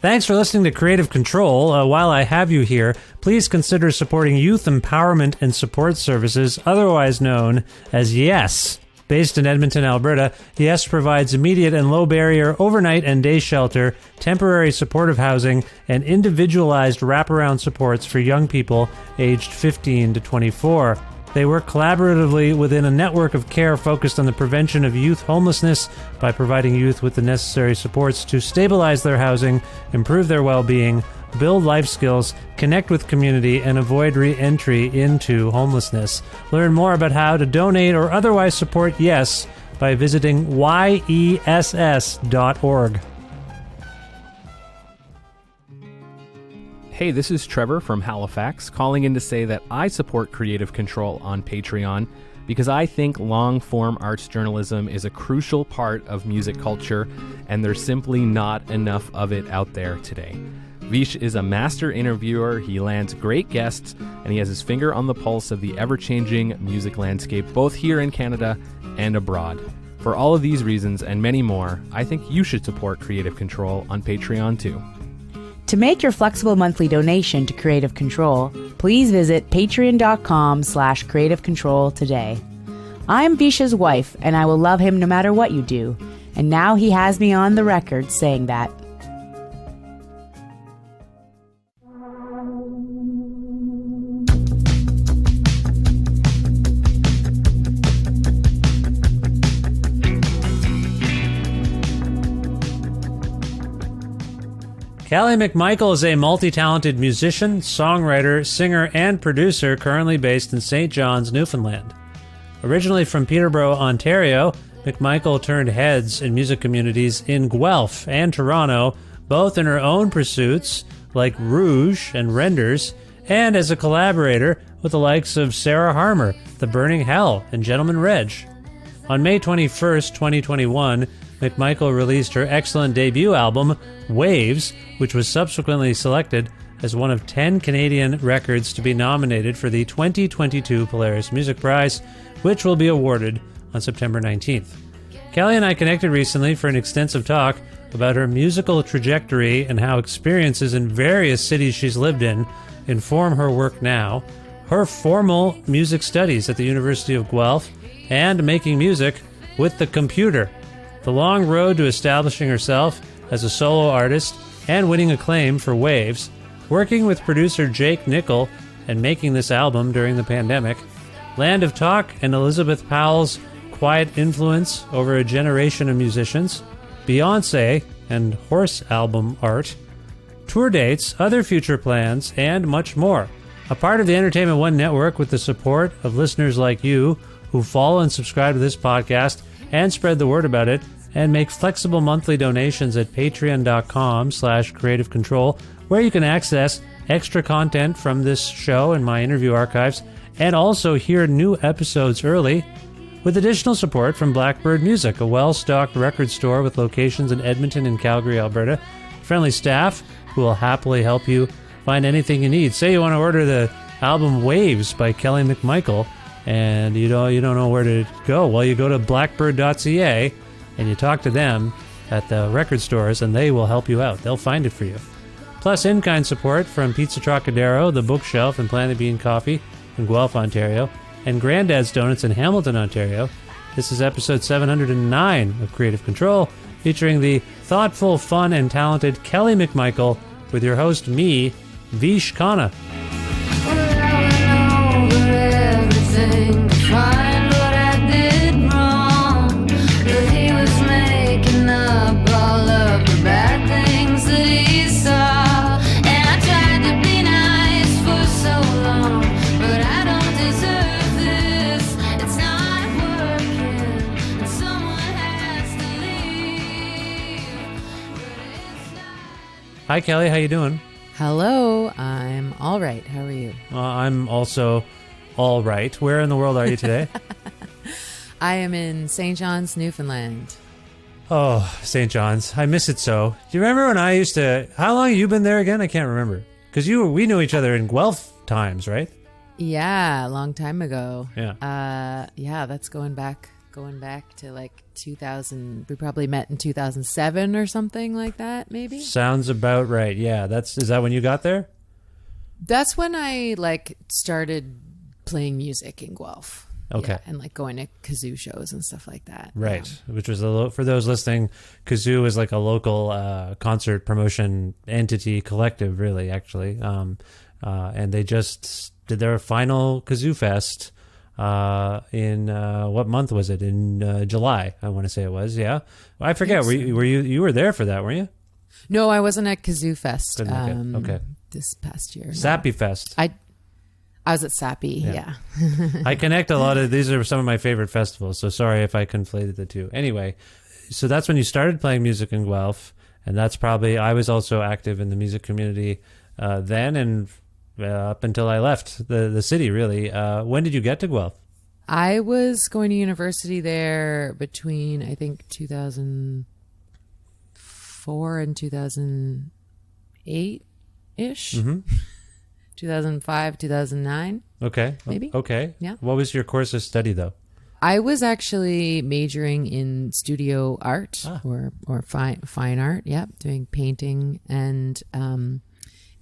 Thanks for listening to Creative Control. While I have you here, please consider supporting Youth Empowerment and Support Services, otherwise known as YES. Based in Edmonton, Alberta, YES provides immediate and low-barrier overnight and day shelter, temporary supportive housing, and individualized wraparound supports for young people aged 15 to 24. They work collaboratively within a network of care focused on the prevention of youth homelessness by providing youth with the necessary supports to stabilize their housing, improve their well-being, build life skills, connect with community, and avoid re-entry into homelessness. Learn more about how to donate or otherwise support YES by visiting yess.org. Hey, this is Trevor from Halifax, calling in to say that I support Creative Control on Patreon because I think long-form arts journalism is a crucial part of music culture, and there's simply not enough of it out there today. Vish is a master interviewer, he lands great guests, and he has his finger on the pulse of the ever-changing music landscape, both here in Canada and abroad. For all of these reasons and many more, I think you should support Creative Control on Patreon too. To make your flexible monthly donation to Creative Control, please visit patreon.com/Creative Control today. I'm Visha's wife, and I will love him no matter what you do. And now he has me on the record saying that. Kelly McMichael is a multi-talented musician, songwriter, singer, and producer currently based in St. John's, Newfoundland. Originally from Peterborough, Ontario, McMichael turned heads in music communities in Guelph and Toronto, both in her own pursuits like Rouge and Renders, and as a collaborator with the likes of Sarah Harmer, The Burning Hell, and Gentleman Reg. On May 21st, 2021, McMichael released her excellent debut album, Waves, which was subsequently selected as one of 10 Canadian records to be nominated for the 2022 Polaris Music Prize, which will be awarded on September 19th. Kelly and I connected recently for an extensive talk about her musical trajectory and how experiences in various cities she's lived in inform her work now, her formal music studies at the University of Guelph, and making music with the computer. The long road to establishing herself as a solo artist and winning acclaim for Waves, working with producer Jake Nickel and making this album during the pandemic, Land of Talk and Elizabeth Powell's quiet influence over a generation of musicians, Beyoncé and Horse album art, tour dates, other future plans, and much more. A part of the Entertainment One network with the support of listeners like you who follow and subscribe to this podcast and spread the word about it, and make flexible monthly donations at patreon.com/Creative Control, where you can access extra content from this show and my interview archives, and also hear new episodes early, with additional support from Blackbird Music, a well-stocked record store with locations in Edmonton and Calgary, Alberta, friendly staff who will happily help you find anything you need. Say you want to order the album Waves by Kelly McMichael, and you don't know where to go. Well, you go to blackbird.ca and you talk to them at the record stores, and they will help you out. They'll find it for you. Plus in-kind support from Pizza Trocadero, The Bookshelf, and Planet Bean Coffee in Guelph, Ontario, and Granddad's Donuts in Hamilton, Ontario. This is episode 709 of Creative Control, featuring the thoughtful, fun, and talented Kelly McMichael with your host, me, Vish Khanna. Hi, Kelly. How you doing? Hello. I'm all right. How are you? I'm also all right. Where in the world are you today? I am in St. John's, Newfoundland. Oh, St. John's. I miss it so. Do you remember when I used to... How long have you been there again? I can't remember. Because we knew each other in Guelph times, right? Yeah, a long time ago. Yeah. Yeah, that's going back going back to like 2000. We probably met in 2007 or something like that, maybe. Sounds about right. Yeah, is that when you got there? That's when I like started playing music in Guelph. Okay. Yeah, and like going to kazoo shows and stuff like that. Right. Which was for those listening, kazoo is like a local concert promotion entity collective, really, actually. And they just did their final kazoo fest in what month was it? In July, I want to say it was. Yeah, I forget. Yes. You were there for that, weren't you? No, I wasn't at Kazoo Fest. Okay. This past year, Sappy Fest. I was at Sappy. Yeah. I connect a lot of these are some of my favorite festivals. So sorry if I conflated the two. Anyway, so that's when you started playing music in Guelph, and that's probably I was also active in the music community then and. Up until I left the city, really. When did you get to Guelph? I was going to university there between, I think, 2004 and 2008-ish. 2005, 2009. Okay. Maybe. Okay. Yeah. What was your course of study, though? I was actually majoring in studio art or fine art. Yeah, doing painting and...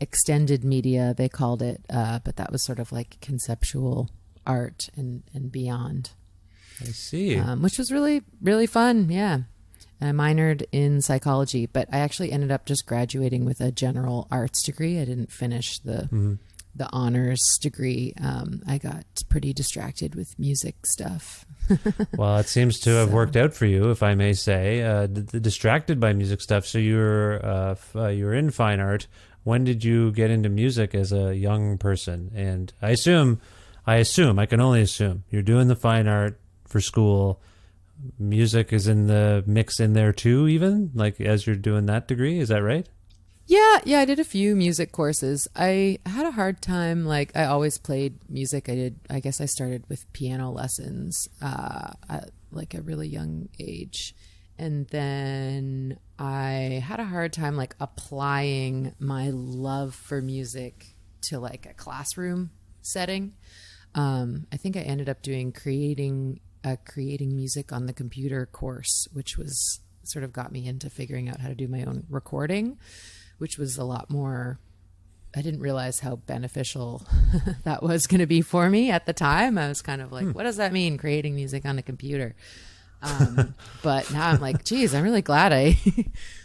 extended media, they called it, but that was sort of like conceptual art and beyond. I see. Which was really, really fun, yeah. I minored in psychology, but I actually ended up just graduating with a general arts degree. I didn't finish the honors degree. I got pretty distracted with music stuff. Well, it seems to have worked out for you, if I may say. Distracted by music stuff, so you were in fine art. When did you get into music as a young person? And I can only assume, you're doing the fine art for school. Music is in the mix in there too, even like as you're doing that degree. Is that right? Yeah. I did a few music courses. I had a hard time. Like I always played music. I guess I started with piano lessons at like a really young age. And then I had a hard time like applying my love for music to like a classroom setting. I think I ended up doing creating music on the computer course, which was sort of got me into figuring out how to do my own recording, which was a lot more. I didn't realize how beneficial that was going to be for me at the time. I was kind of like, what does that mean, creating music on a computer? But now I'm like, geez, I'm really glad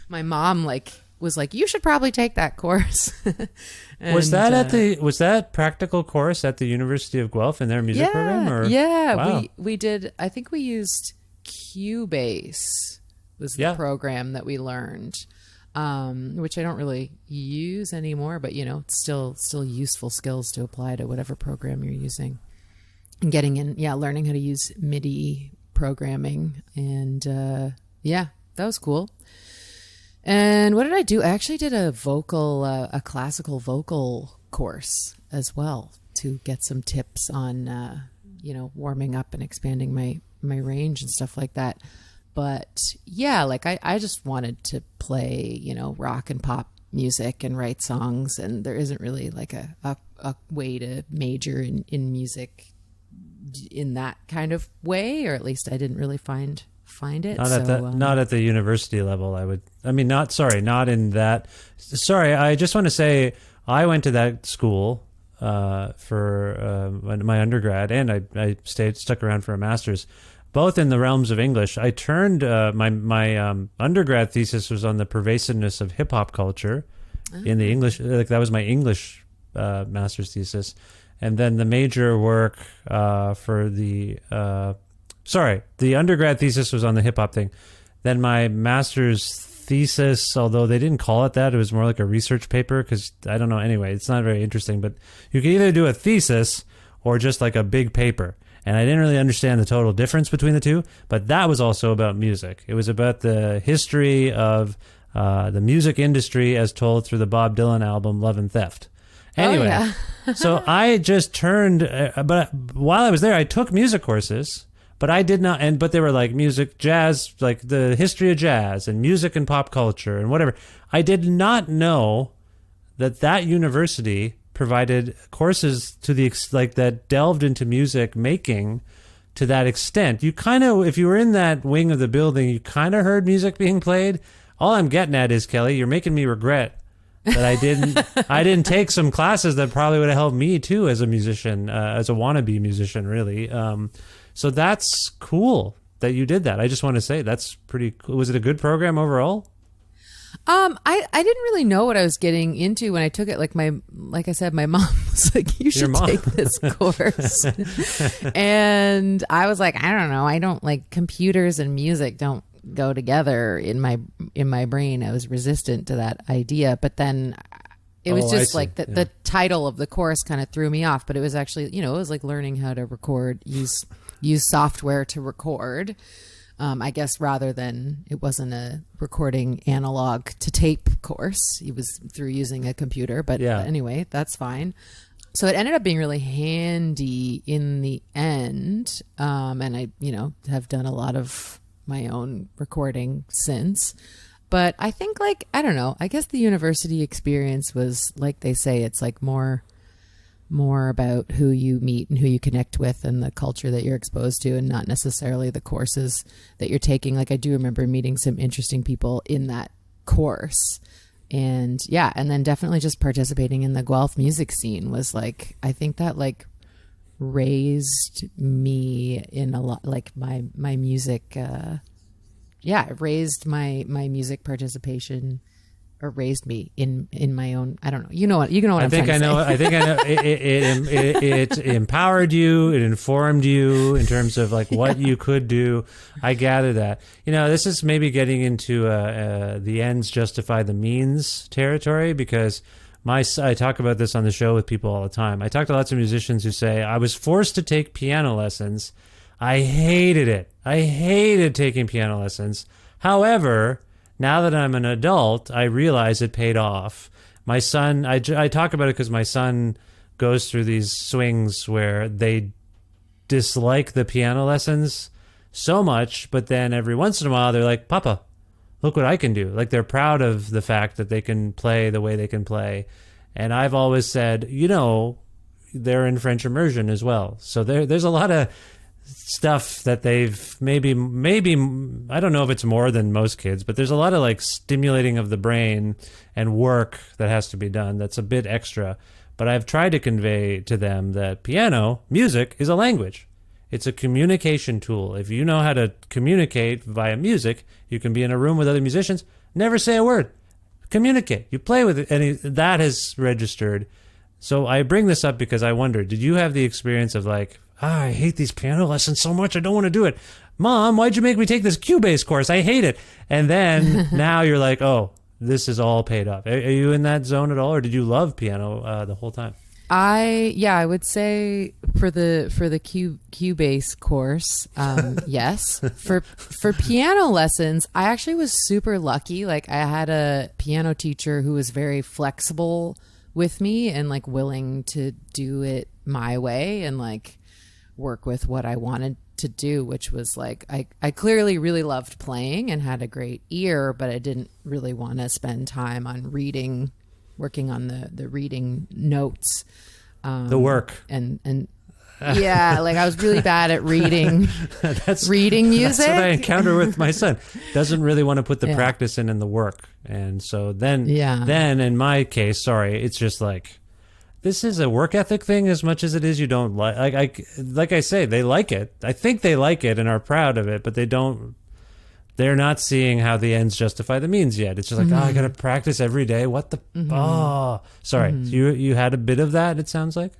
my mom like was like, you should probably take that course. And, was that practical course at the University of Guelph in their music program? Or? Yeah, wow. we did. I think we used Cubase was the program that we learned, which I don't really use anymore, but it's still useful skills to apply to whatever program you're using, and getting in, learning how to use MIDI programming, and that was cool. And what did I do? I actually did a classical vocal course as well to get some tips on warming up and expanding my range and stuff like that. But like I just wanted to play rock and pop music and write songs, and there isn't really like a way to major in music in that kind of way, or at least I didn't really find it. Not at the university level. Not in that. Sorry, I just want to say I went to that school for my undergrad, and I stuck around for a master's, both in the realms of English. I turned my undergrad thesis was on the pervasiveness of hip hop culture in the English. Like that was my English master's thesis. And then the major work for the undergrad thesis was on the hip hop thing. Then my master's thesis, although they didn't call it that, it was more like a research paper because I don't know. Anyway, it's not very interesting, but you can either do a thesis or just like a big paper. And I didn't really understand the total difference between the two, but that was also about music. It was about the history of the music industry as told through the Bob Dylan album Love and Theft. Anyway, so I just turned, but while I was there, I took music courses, but I did not, but they were like music, jazz, like the history of jazz and music and pop culture and whatever. I did not know that university provided courses to that delved into music making to that extent. You kind of, if you were in that wing of the building, you kind of heard music being played. All I'm getting at is, Kelly, you're making me regret that I didn't take some classes that probably would have helped me too as a musician, as a wannabe musician, really. So that's cool that you did that. I just want to say that's pretty cool. Was it a good program overall? I didn't really know what I was getting into when I took it. Like I said, my mom was like, "You should take this course," and I was like, "I don't know. I don't like computers and music don't go together in my brain." I was resistant to that idea, but then it was just like the title of the course kind of threw me off. But it was actually, it was like learning how to record, use software to record. I guess rather than, it wasn't a recording analog to tape course. It was through using a computer, but anyway, that's fine. So it ended up being really handy in the end. And I, have done a lot of my own recording since. But I think I don't know, I guess the university experience was, like they say, it's like more about who you meet and who you connect with and the culture that you're exposed to, and not necessarily the courses that you're taking. Like I do remember meeting some interesting people in that course, and then definitely just participating in the Guelph music scene was like, I think that raised me in a lot, like my music, it raised my music participation, or raised me in my own, I don't know. You know what I'm trying to say. I think I know. It empowered you. It informed you in terms of what you could do. I gather that. This is maybe getting into the ends justify the means territory, because I talk about this on the show with people all the time. I talk to lots of musicians who say, I was forced to take piano lessons. I hated it. I hated taking piano lessons. However, now that I'm an adult, I realize it paid off. My son, I talk about it because my son goes through these swings where they dislike the piano lessons so much, but then every once in a while they're like, Papa, look what I can do. Like, they're proud of the fact that they can play the way they can play. And I've always said, they're in French immersion as well. So there's a lot of stuff that they've maybe I don't know if it's more than most kids, but there's a lot of stimulating of the brain and work that has to be done that's a bit extra. But I've tried to convey to them that piano music is a language. It's a communication tool. If you know how to communicate via music, you can be in a room with other musicians, never say a word, communicate, you play with it, and that has registered. So I bring this up because I wonder, did you have the experience of I hate these piano lessons so much, I don't want to do it. Mom, why'd you make me take this Cubase course? I hate it. And then now you're like, oh, this is all paid off. Are you in that zone at all, or did you love piano the whole time? I would say for the Cubase course, yes. For piano lessons, I actually was super lucky. I had a piano teacher who was very flexible with me and willing to do it my way and work with what I wanted to do, which was I clearly really loved playing and had a great ear, but I didn't really want to spend time on working on the reading notes. The work. And yeah, I was really bad at reading reading music. That's what I encounter with my son. Doesn't really want to put the practice in the work. And so then in my case, it's just this is a work ethic thing as much as it is you don't like I say, they like it. I think they like it and are proud of it, but they're not seeing how the ends justify the means yet. It's just I got to practice every day. What the, sorry. You had a bit of that, it sounds like?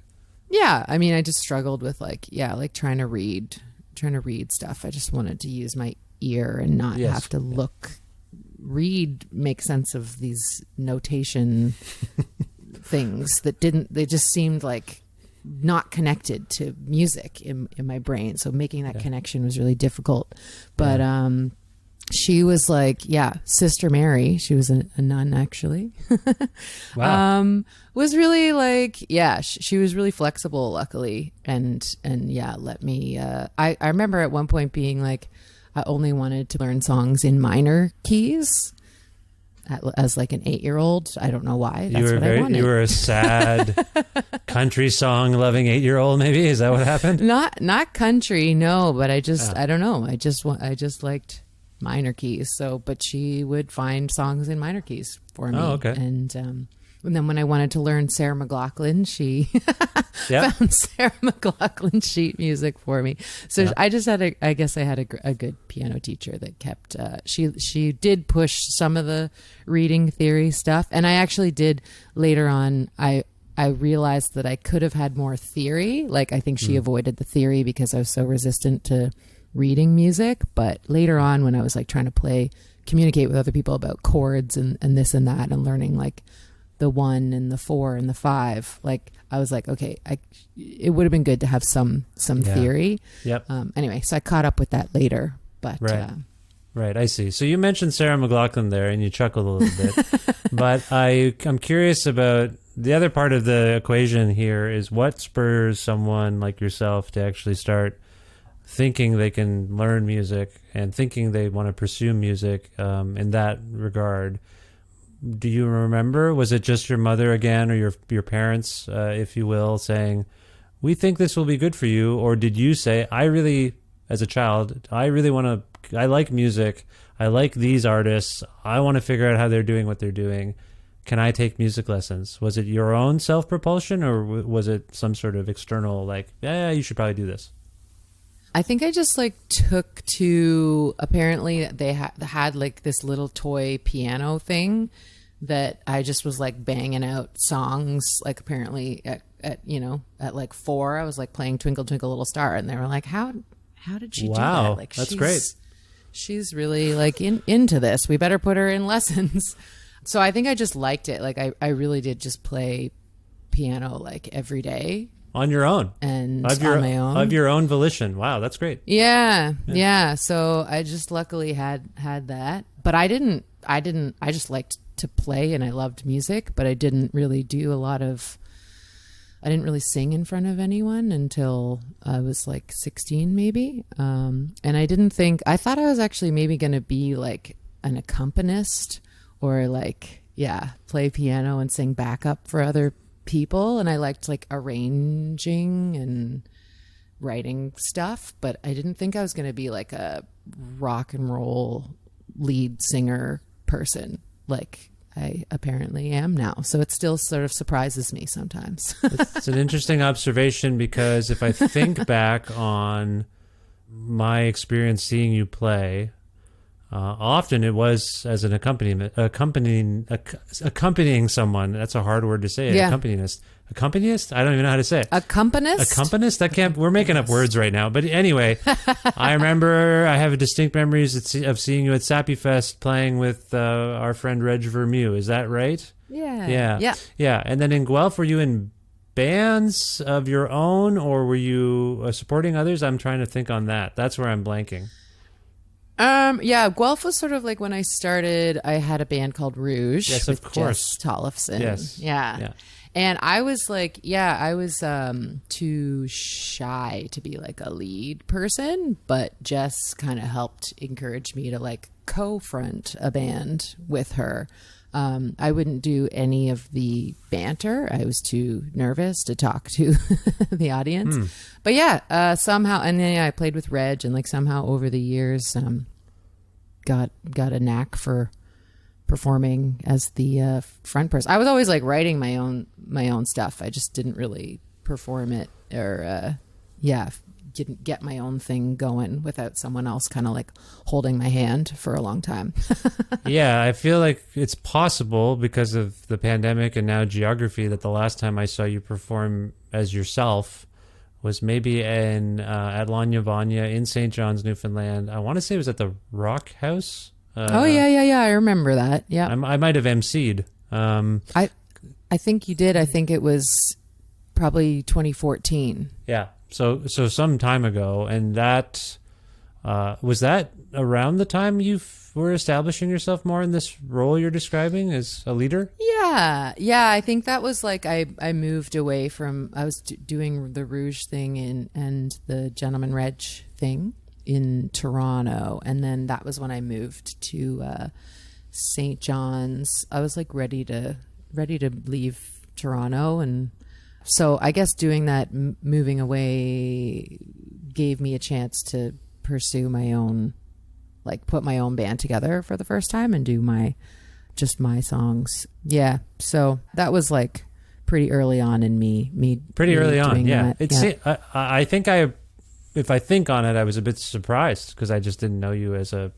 Yeah. I mean, I just struggled with trying to read stuff. I just wanted to use my ear and not have to make sense of these notation things that they just seemed not connected to music in my brain. So making that connection was really difficult. But she was Sister Mary, she was a nun actually. Wow. Was really she was really flexible, luckily, and let me I remember at one point being I only wanted to learn songs in minor keys as like an 8-year-old. I don't know why. That's what I wanted. You were a sad country song loving 8-year-old. Maybe is that what happened? Not country, no. But I don't know. I just liked minor keys. So, but she would find songs in minor keys for me. Oh, okay. And then when I wanted to learn Sarah McLachlan, she found Sarah McLachlan sheet music for me. So I just had I guess I had a good piano teacher that kept, she did push some of the reading theory stuff. And I actually did later on, I realized that I could have had more theory. Like I think she avoided the theory because I was so resistant to reading music. But later on when I was like trying to communicate with other people about chords and this and that and learning like the 1 and the 4 and the 5, like I was like, okay, it would have been good to have some theory. Yep. Anyway, so I caught up with that later, but right. I see. So you mentioned Sarah McLachlan there, and you chuckled a little bit, but I'm curious about the other part of the equation here is what spurs someone like yourself to actually start thinking they can learn music and thinking they want to pursue music in that regard. Do you remember, was it just your mother again, or your parents, if you will, saying, we think this will be good for you? Or did you say, as a child, I like music. I like these artists. I want to figure out how they're doing what they're doing. Can I take music lessons? Was it your own self-propulsion, or was it some sort of external, like, yeah, you should probably do this? I think I just like took to, apparently they had like this little toy piano thing that I just was like banging out songs, like apparently at like 4, I was like playing Twinkle Twinkle Little Star, and they were like, how did she do that? Like, that's great. She's really like into this. We better put her in lessons. So I think I just liked it. Like I really did just play piano like every day. On your own. And on my own. Of your own volition. Wow, that's great. Yeah. So I just luckily had that. But I just liked to play, and I loved music, but I didn't really I didn't really sing in front of anyone until I was like 16 maybe. And I thought I was actually maybe going to be like an accompanist or like, play piano and sing backup for other people. And I liked like arranging and writing stuff, but I didn't think I was going to be like a rock and roll lead singer person like I apparently am now. So it still sort of surprises me sometimes. It's an interesting observation, because if I think back on my experience seeing you play, often it was as an accompanying someone. That's a hard word to say. Yeah. Accompanist? I don't even know how to say it. Accompanist? We're making up words right now. But anyway, I remember I have distinct memories of seeing you at Sappy Fest playing with our friend Reg Vermew. Is that right? Yeah. And then in Guelph, were you in bands of your own, or were you supporting others? I'm trying to think on that. That's where I'm blanking. Guelph was sort of like when I started, I had a band called Rouge. Yes, of course. Jess Tollefson. Yes. Yeah. And I was like, I was too shy to be like a lead person, but Jess kind of helped encourage me to like co-front a band with her. I wouldn't do any of the banter. I was too nervous to talk to the audience. But somehow, and then I played with Reg, and like somehow over the years, got a knack for performing as the front person. I was always like writing my own stuff. I just didn't really perform it or didn't get my own thing going without someone else kind of like holding my hand for a long time. Yeah, I feel like it's possible because of the pandemic and now geography that the last time I saw you perform as yourself was maybe at Lanya Vanya in St. John's, Newfoundland. I want to say it was at the Rock House. Yeah. I remember that. Yeah. I might have emceed. I think you did. I think it was probably 2014. Yeah. So some time ago. And that, was that around the time you were establishing yourself more in this role you're describing as a leader? Yeah. I think that was like, I moved away from, I was doing the Rouge thing and the Gentleman Reg thing in Toronto, and then that was when I moved to St. John's, I was like ready to leave Toronto. And so I guess doing that, moving away, gave me a chance to pursue my own, like put my own band together for the first time and do my songs. Yeah. So that was like pretty early on in me pretty early on. Yeah. That. I think if I think on it, I was a bit surprised because I just didn't know you as a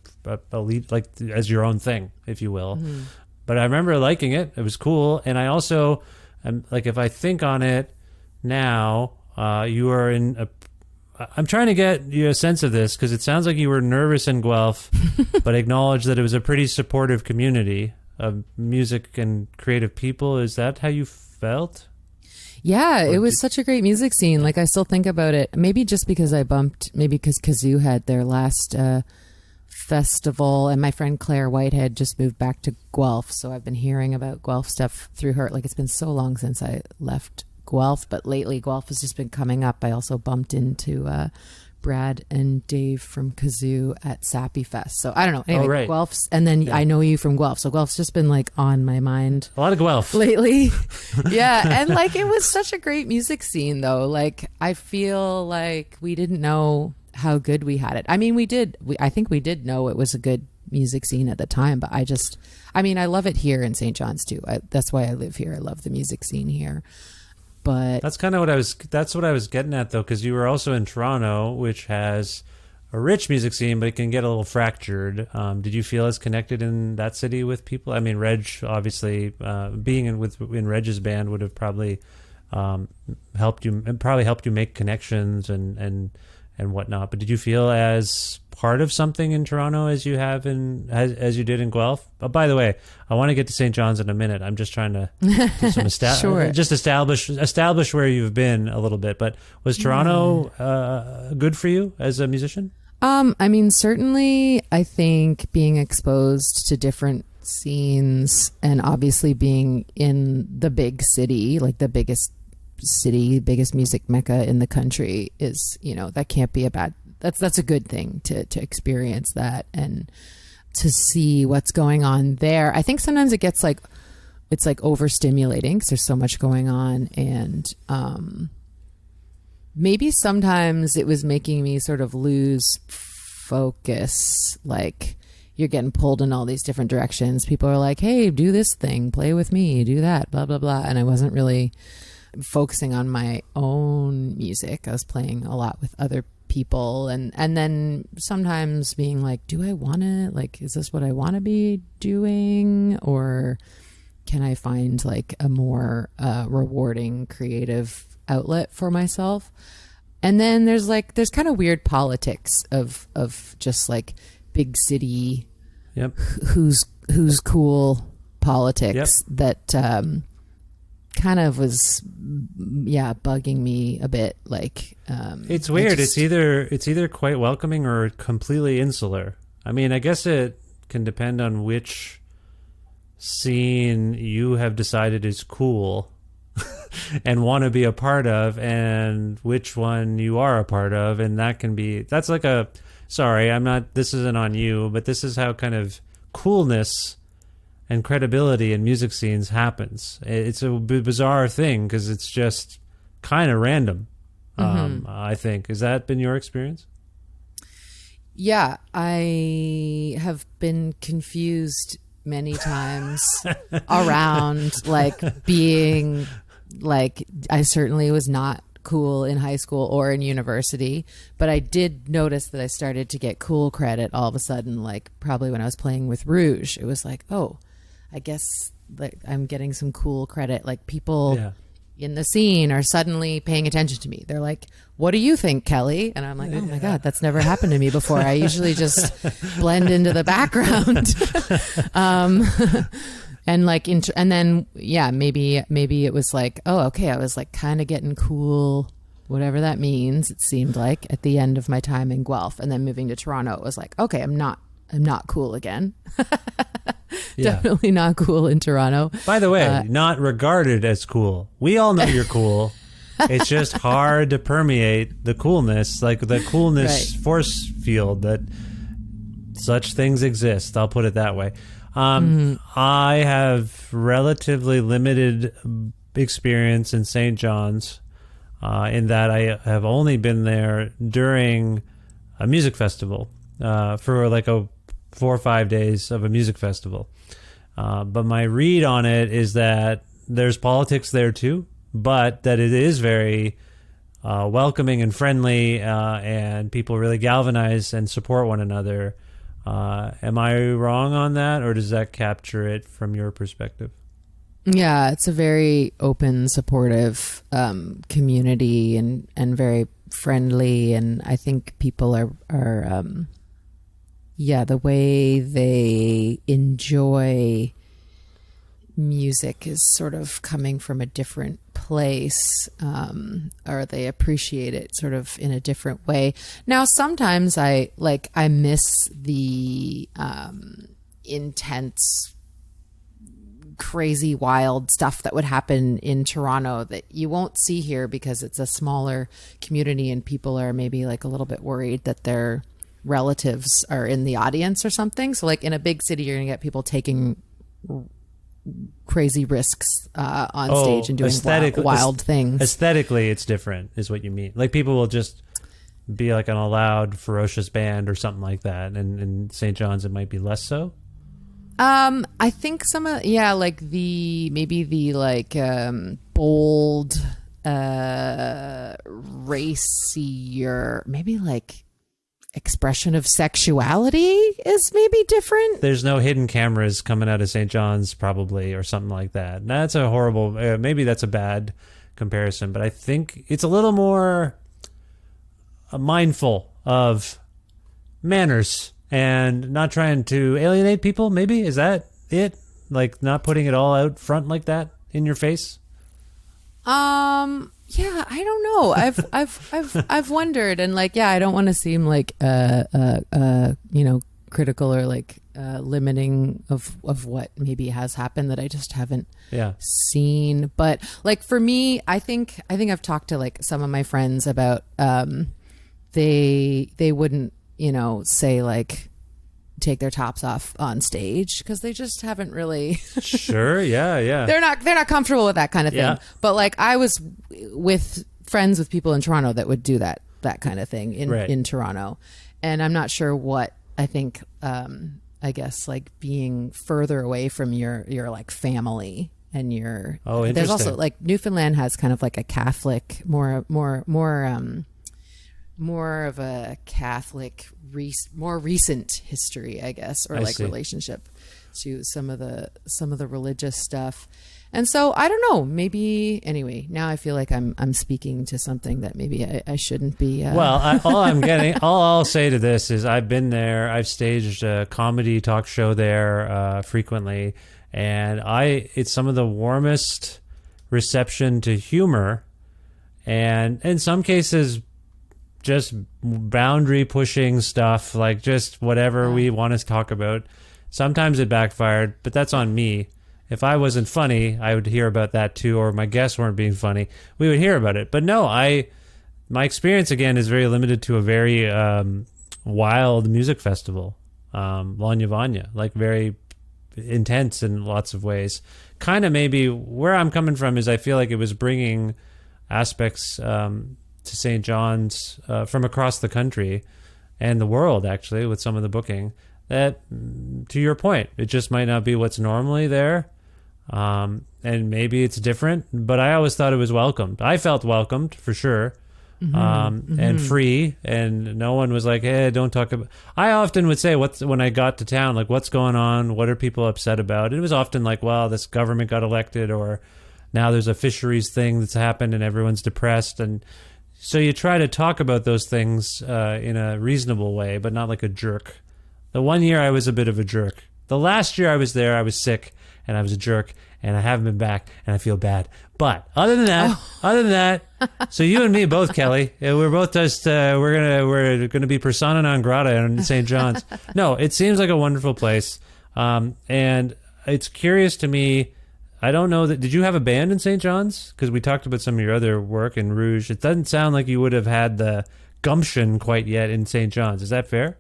lead, like as your own thing, if you will. Mm-hmm. But I remember liking it. It was cool. And I also, like, if I think on it now, you are I'm trying to get you a sense of this because it sounds like you were nervous in Guelph, but acknowledge that it was a pretty supportive community of music and creative people. Is that how you felt? Yeah, it was such a great music scene. Like, I still think about it. Maybe just because maybe because Kazoo had their last festival, and my friend Claire Whitehead just moved back to Guelph. So I've been hearing about Guelph stuff through her. Like, it's been so long since I left Guelph, but lately Guelph has just been coming up. I also bumped into Brad and Dave from Kazoo at Sappy Fest. So I don't know. Anyway, right. Guelph's, and then I know you from Guelph. So Guelph's just been like on my mind. A lot of Guelph lately. Yeah. And like, it was such a great music scene though. Like, I feel like we didn't know how good we had it. I mean, I think we did know it was a good music scene at the time, but I love it here in St. John's too. That's why I live here. I love the music scene here. But that's kind of what I was getting at though, because you were also in Toronto, which has a rich music scene, but it can get a little fractured. Did you feel as connected in that city with people? I mean, Reg, obviously, being in Reg's band would have probably helped you make connections and whatnot. But did you feel as part of something in Toronto as you have as you did in Guelph? Oh, by the way, I want to get to St. John's in a minute. I'm just trying to do some sure. Just establish where you've been a little bit. But was Toronto good for you as a musician? I mean, certainly, I think being exposed to different scenes and obviously being in the big city, like the biggest music mecca in the country is, that can't be that's a good thing to experience that and to see what's going on there. I think sometimes it's like overstimulating because there's so much going on, and maybe sometimes it was making me sort of lose focus. Like, you're getting pulled in all these different directions. People are like, hey, do this thing, play with me, do that, blah, blah, blah. And I wasn't really focusing on my own music. I was playing a lot with other people, and then sometimes being like, do I want to, like, is this what I want to be doing, or can I find like a more rewarding creative outlet for myself? And then there's kind of weird politics of just like big city, who's cool politics that kind of was bugging me a bit. Like, it's weird. It's either quite welcoming or completely insular. I mean, I guess it can depend on which scene you have decided is cool and want to be a part of, and which one you are a part of. And that's like this isn't on you, but this is how kind of coolness and credibility in music scenes happens. It's a bizarre thing because it's just kind of random. I think. Has that been your experience? Yeah, I have been confused many times around like being like, I certainly was not cool in high school or in university, but I did notice that I started to get cool credit all of a sudden, like probably when I was playing with Rouge. It was like, oh, I guess like I'm getting some cool credit. Like people in the scene are suddenly paying attention to me. They're like, what do you think, Kelly? And I'm like, oh my God, that's never happened to me before. I usually just blend into the background. And like, and then, maybe it was like, oh, okay. I was like kind of getting cool, whatever that means. It seemed like at the end of my time in Guelph, and then moving to Toronto, it was like, okay, I'm not cool again. Definitely not cool in Toronto. By the way, not regarded as cool. We all know you're cool. It's just hard to permeate the coolness, like the coolness force field that such things exist. I'll put it that way. I have relatively limited experience in St. John's, in that I have only been there during a music festival, for like 4 or 5 days of a music festival. But my read on it is that there's politics there too, but that it is very welcoming and friendly, and people really galvanize and support one another. Am I wrong on that, or does that capture it from your perspective? Yeah, it's a very open, supportive community and very friendly. And I think people are the way they enjoy music is sort of coming from a different place, or they appreciate it sort of in a different way. Now, sometimes I miss the intense, crazy, wild stuff that would happen in Toronto that you won't see here because it's a smaller community and people are maybe like a little bit worried that their relatives are in the audience or something. So like in a big city, you're gonna get people taking crazy risks on stage and doing wild things. Aesthetically, it's different, is what you mean. Like people will just be like on a loud, ferocious band or something like that, and in St. John's it might be less so. I think like bold, racier, maybe like expression of sexuality is maybe different. There's no hidden cameras coming out of St. John's probably, or something like that. That's a horrible, maybe that's a bad comparison, but I think it's a little more mindful of manners and not trying to alienate people. Maybe, is that it? Like not putting it all out front like that in your face? Yeah, I don't know. I've wondered, and like, yeah, I don't want to seem like critical or like limiting of what maybe has happened that I just haven't seen. But like for me, I think I've talked to like some of my friends about they wouldn't, say like take their tops off on stage because they just haven't really Sure, yeah. They're not comfortable with that kind of thing. Yeah. But like I was with friends with people in Toronto that would do that kind of thing in Toronto. And I'm not sure what I think I guess like being further away from your like family and your there's also like Newfoundland has kind of like a Catholic more of a Catholic, more recent history, I guess, or like relationship to some of the religious stuff. And so I don't know, maybe anyway, now I feel like I'm speaking to something that maybe I shouldn't be. Well, all I'll say to this is I've been there. I've staged a comedy talk show there frequently, and it's some of the warmest reception to humor, and in some cases just boundary pushing stuff, like just whatever we want to talk about. Sometimes it backfired, but that's on me. If I wasn't funny, I would hear about that too, or my guests weren't being funny, we would hear about it. But no, my experience again is very limited to a very wild music festival, Lanya Vanya, like very intense in lots of ways. Kind of maybe where I'm coming from is I feel like it was bringing aspects to St. John's from across the country and the world, actually, with some of the booking that, to your point, it just might not be what's normally there. And maybe it's different, but I always thought it was welcomed. I felt welcomed for sure. And free, and no one was like, hey, don't talk about. I often would say, when I got to town, like, what's going on? What are people upset about? And it was often like, well, this government got elected, or now there's a fisheries thing that's happened and everyone's depressed. And so you try to talk about those things in a reasonable way, but not like a jerk. The one year I was a bit of a jerk. The last year I was there, I was sick and I was a jerk, and I haven't been back and I feel bad. But other than that, so you and me both, Kelly, we're both just we're gonna be persona non grata in St. John's. No, it seems like a wonderful place, and it's curious to me. I don't know that. Did you have a band in St. John's? Because we talked about some of your other work in Rouge. It doesn't sound like you would have had the gumption quite yet in St. John's. Is that fair?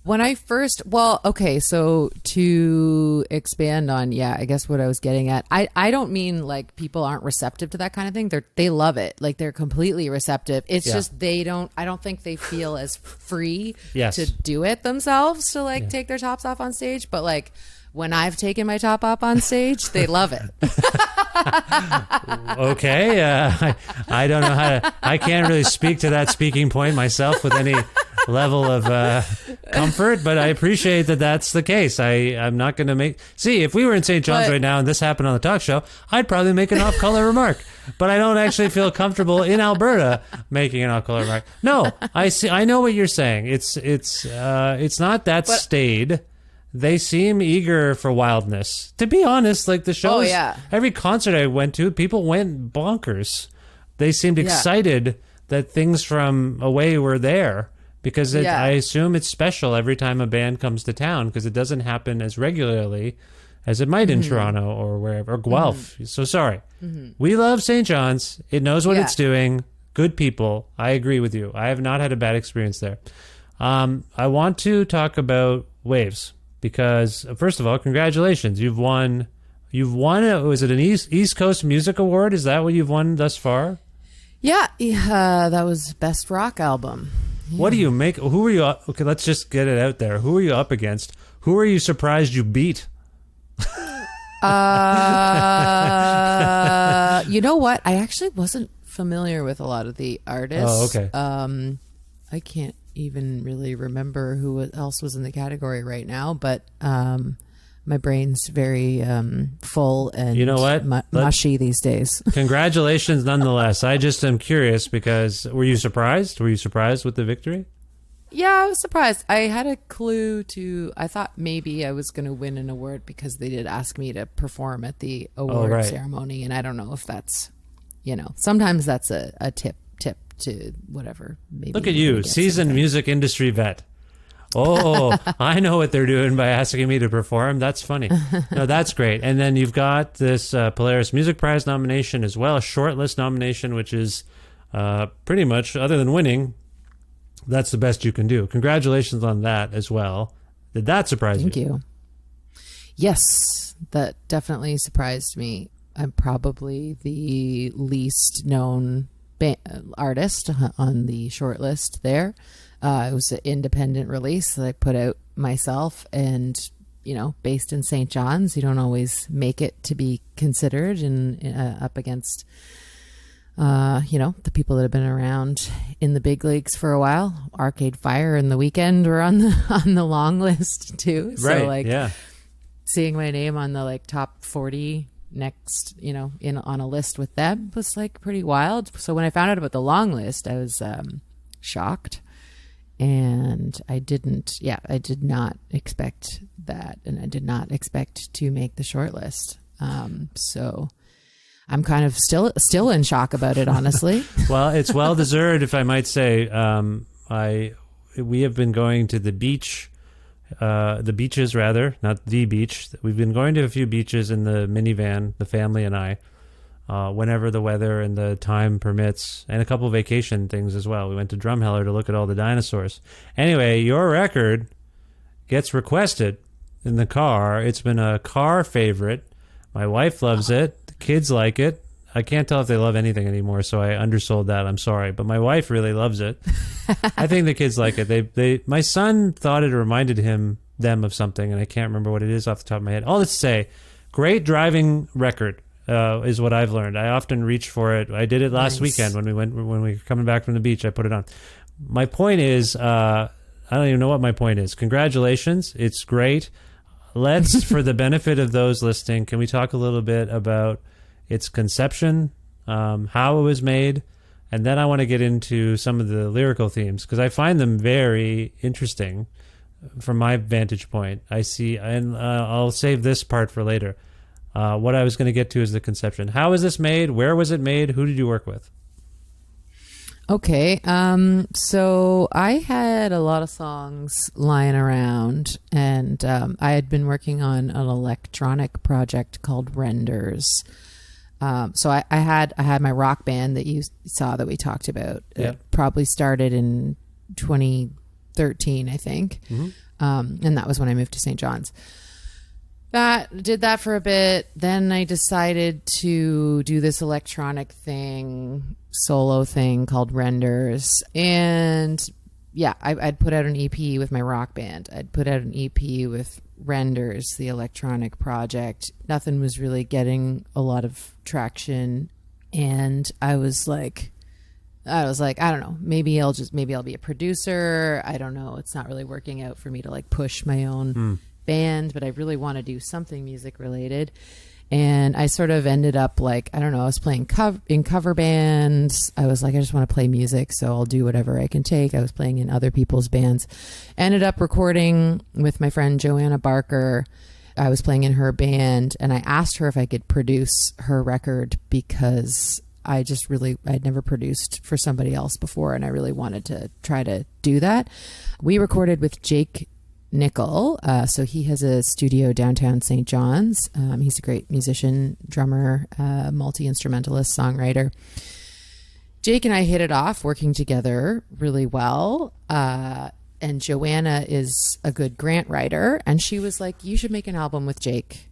When I first, well, okay, so to expand on, I guess what I was getting at, I don't mean like people aren't receptive to that kind of thing. They love it. Like they're completely receptive. It's just I don't think they feel as free to do it themselves, to like take their tops off on stage. But like when I've taken my top off on stage, they love it. Okay. I don't know I can't really speak to that speaking point myself with any level of comfort, but I appreciate that that's the case. I'm not going to see, if we were in St. John's right now and this happened on the talk show, I'd probably make an off-color remark, but I don't actually feel comfortable in Alberta making an off-color remark. No, I know what you're saying. It's not that staid. They seem eager for wildness. To be honest, like the shows, every concert I went to, people went bonkers. They seemed excited that things from away were there. Because I assume it's special every time a band comes to town, because it doesn't happen as regularly as it might in Toronto or wherever, or Guelph. So sorry. We love St. John's. It knows what it's doing. Good people. I agree with you. I have not had a bad experience there. I want to talk about Waves, because first of all, congratulations. You've won, was it an East Coast Music Award? Is that what you've won thus far? Yeah. That was Best Rock Album. What do you make? Who are you? Okay, let's just get it out there. Who are you up against? Who are you surprised you beat? You know what? I actually wasn't familiar with a lot of the artists. Oh, okay. I can't even really remember who else was in the category right now, but my brain's very full and you know what? Mushy these days. Congratulations nonetheless. I just am curious, because were you surprised? Were you surprised with the victory? Yeah, I was surprised. I had a clue I thought maybe I was going to win an award, because they did ask me to perform at the award ceremony, and I don't know if that's, sometimes that's a tip to whatever. Maybe look at you, seasoned music industry vet. Oh, I know what they're doing by asking me to perform. That's funny. No, that's great. And then you've got this Polaris Music Prize nomination as well, a shortlist nomination, which is pretty much, other than winning, that's the best you can do. Congratulations on that as well. Did that surprise you? Thank you. Yes, that definitely surprised me. I'm probably the least known artist on the shortlist there. It was an independent release that I put out myself, and based in St. John's, you don't always make it to be considered, and up against the people that have been around in the big leagues for a while. Arcade Fire and The Weeknd were on the long list too. So seeing my name on the top 40 next, on a list with them was pretty wild. So when I found out about the long list, I was shocked. And I did not expect that. And I did not expect to make the short list. So I'm kind of still in shock about it, honestly. Well, it's well deserved, if I might say. We have been going to the beaches rather, not the beach. We've been going to a few beaches in the minivan, the family and I, whenever the weather and the time permits, and a couple of vacation things as well. We went to Drumheller to look at all the dinosaurs. Anyway, your record gets requested in the car. It's been a car favorite. My wife loves it. The kids like it. I can't tell if they love anything anymore, so I undersold that. I'm sorry, but my wife really loves it. I think the kids like it. My son thought it reminded them of something, and I can't remember what it is off the top of my head. All to say, great driving record. Is what I've learned. I often reach for it. I did it last weekend when we were coming back from the beach. I put it on. My point is, I don't even know what my point is. Congratulations. It's great. Let's, for the benefit of those listening, can we talk a little bit about its conception, how it was made, and then I want to get into some of the lyrical themes, because I find them very interesting from my vantage point. I see, and I'll save this part for later. What I was going to get to is the conception. How was this made? Where was it made? Who did you work with? Okay. So I had a lot of songs lying around, and I had been working on an electronic project called Renders. So I had my rock band that you saw that we talked about. Yep. It probably started in 2013 13, I think. And that was when I moved to St. John's. Did that for a bit. Then I decided to do this electronic solo thing called Renders. And yeah, I'd put out an EP with my rock band. I'd put out an EP with Renders, the electronic project. Nothing was really getting a lot of traction. And I was like, I don't know, maybe I'll be a producer. I don't know. It's not really working out for me to like push my own band, but I really want to do something music related. And I sort of ended up like, I don't know, I was playing in cover bands. I was like, I just want to play music, so I'll do whatever I can take. I was playing in other people's bands. Ended up recording with my friend Joanna Barker. I was playing in her band, and I asked her if I could produce her record because I'd never produced for somebody else before, and I really wanted to try to do that. We recorded with Jake Nickel. So he has a studio downtown St. John's. He's a great musician, drummer, multi-instrumentalist, songwriter. Jake and I hit it off working together really well. And Joanna is a good grant writer. And she was like, you should make an album with Jake.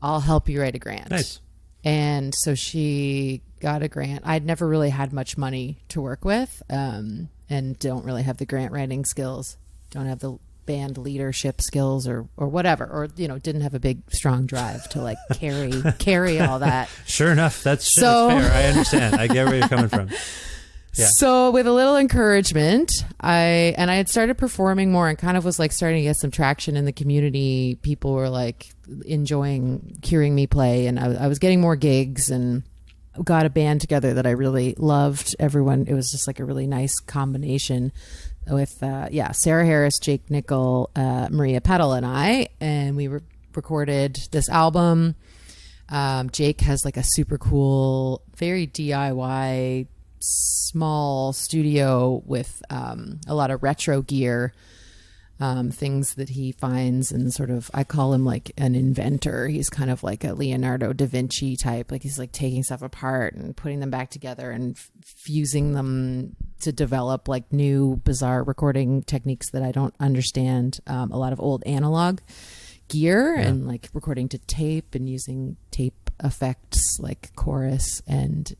I'll help you write a grant. Nice. And so she got a grant. I'd never really had much money to work with, and don't really have the grant writing skills. Don't have the band leadership skills or whatever, or didn't have a big strong drive to like carry all that. Sure enough, that's fair. I understand. I get where you're coming from. Yeah. So with a little encouragement, I had started performing more and kind of was like starting to get some traction in the community. People were like enjoying hearing me play, and I was getting more gigs and got a band together that I really loved. Everyone, it was just like a really nice combination with Sarah Harris, Jake Nickel, Maria Petal, and I, and we recorded this album. Jake has like a super cool, very DIY, small studio with a lot of retro gear, things that he finds, and sort of, I call him like an inventor. He's kind of like a Leonardo da Vinci type. Like he's like taking stuff apart and putting them back together and fusing them to develop like new bizarre recording techniques that I don't understand. A lot of old analog gear and like recording to tape and using tape effects like chorus and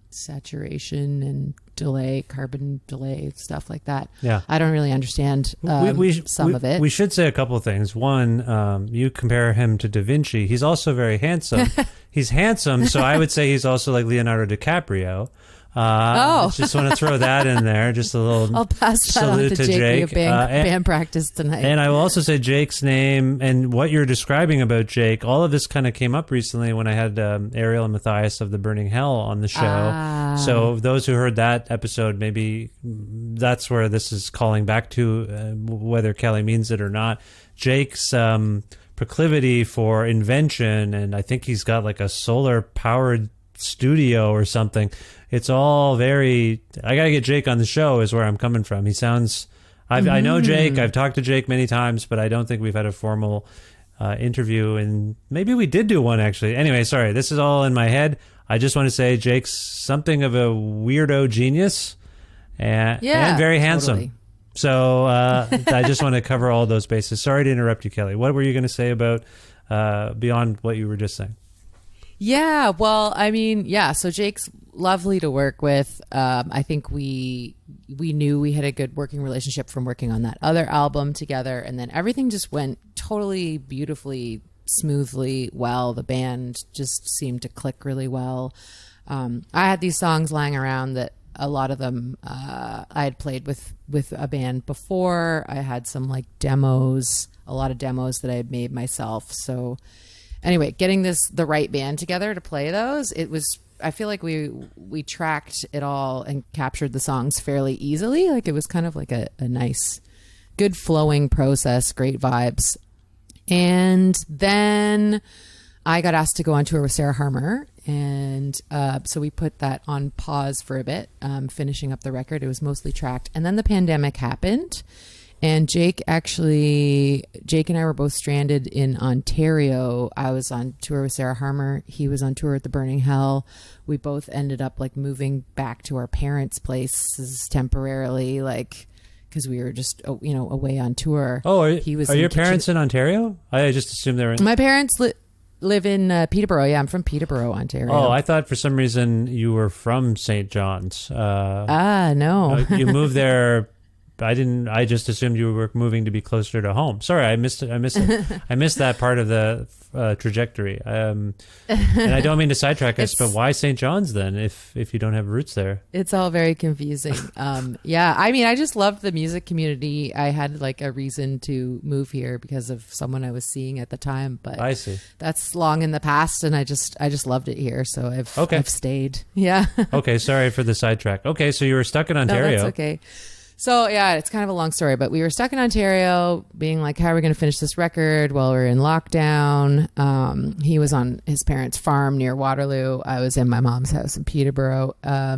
saturation and delay, carbon delay, stuff like that. Yeah, I don't really understand some of it. We should say a couple of things. One, you compare him to Da Vinci. He's also very handsome. He's handsome, so I would say he's also like Leonardo DiCaprio. Just want to throw that in there. Just a little I'll pass that on to Jake. Band practice tonight. And I will also say Jake's name and what you're describing about Jake. All of this kind of came up recently when I had Ariel and Matthias of the Burning Hell on the show. So those who heard that episode, maybe that's where this is calling back to, whether Kelly means it or not. Jake's proclivity for invention, and I think he's got like a solar powered studio or something. It's all very, I gotta get Jake on the show is where I'm coming from. He sounds, I know Jake, I've talked to Jake many times, but I don't think we've had a formal interview, and maybe we did do one actually. Anyway, sorry, this is all in my head. I just want to say Jake's something of a weirdo genius and very handsome. Totally. So I just want to cover all those bases. Sorry to interrupt you, Kelly. What were you going to say about beyond what you were just saying? Yeah, well, I mean, so Jake's lovely to work with. I think we knew we had a good working relationship from working on that other album together, and then everything just went totally beautifully, smoothly well. The band just seemed to click really well. I had these songs lying around that a lot of them I had played with a band before. I had some like demos, a lot of demos that I had made myself. So anyway, getting the right band together to play those, I feel like we tracked it all and captured the songs fairly easily. Like it was kind of like a nice, good flowing process, great vibes. And then I got asked to go on tour with Sarah Harmer. And so we put that on pause for a bit, finishing up the record. It was mostly tracked. And then the pandemic happened. And Jake and I were both stranded in Ontario. I was on tour with Sarah Harmer. He was on tour at the Burning Hell. We both ended up like moving back to our parents' places temporarily, like because we were just, away on tour. Oh, are He was your parents in Ontario? I just assumed they were in... My parents live in Peterborough. Yeah, I'm from Peterborough, Ontario. Oh, I thought for some reason you were from St. John's. No. You moved there. I just assumed you were moving to be closer to home. Sorry, I missed it. I missed that part of the trajectory. And I don't mean to sidetrack us, but why St. John's then if you don't have roots there? It's all very confusing. Yeah, I mean, I just loved the music community. I had like a reason to move here because of someone I was seeing at the time, but I see. That's long in the past, and I just loved it here, so I've stayed. Yeah. Okay, sorry for the sidetrack. Okay, so you were stuck in Ontario. No, that's okay. So yeah, it's kind of a long story, but we were stuck in Ontario being like, how are we going to finish this record while we're in lockdown? He was on his parents' farm near Waterloo. I was in my mom's house in Peterborough.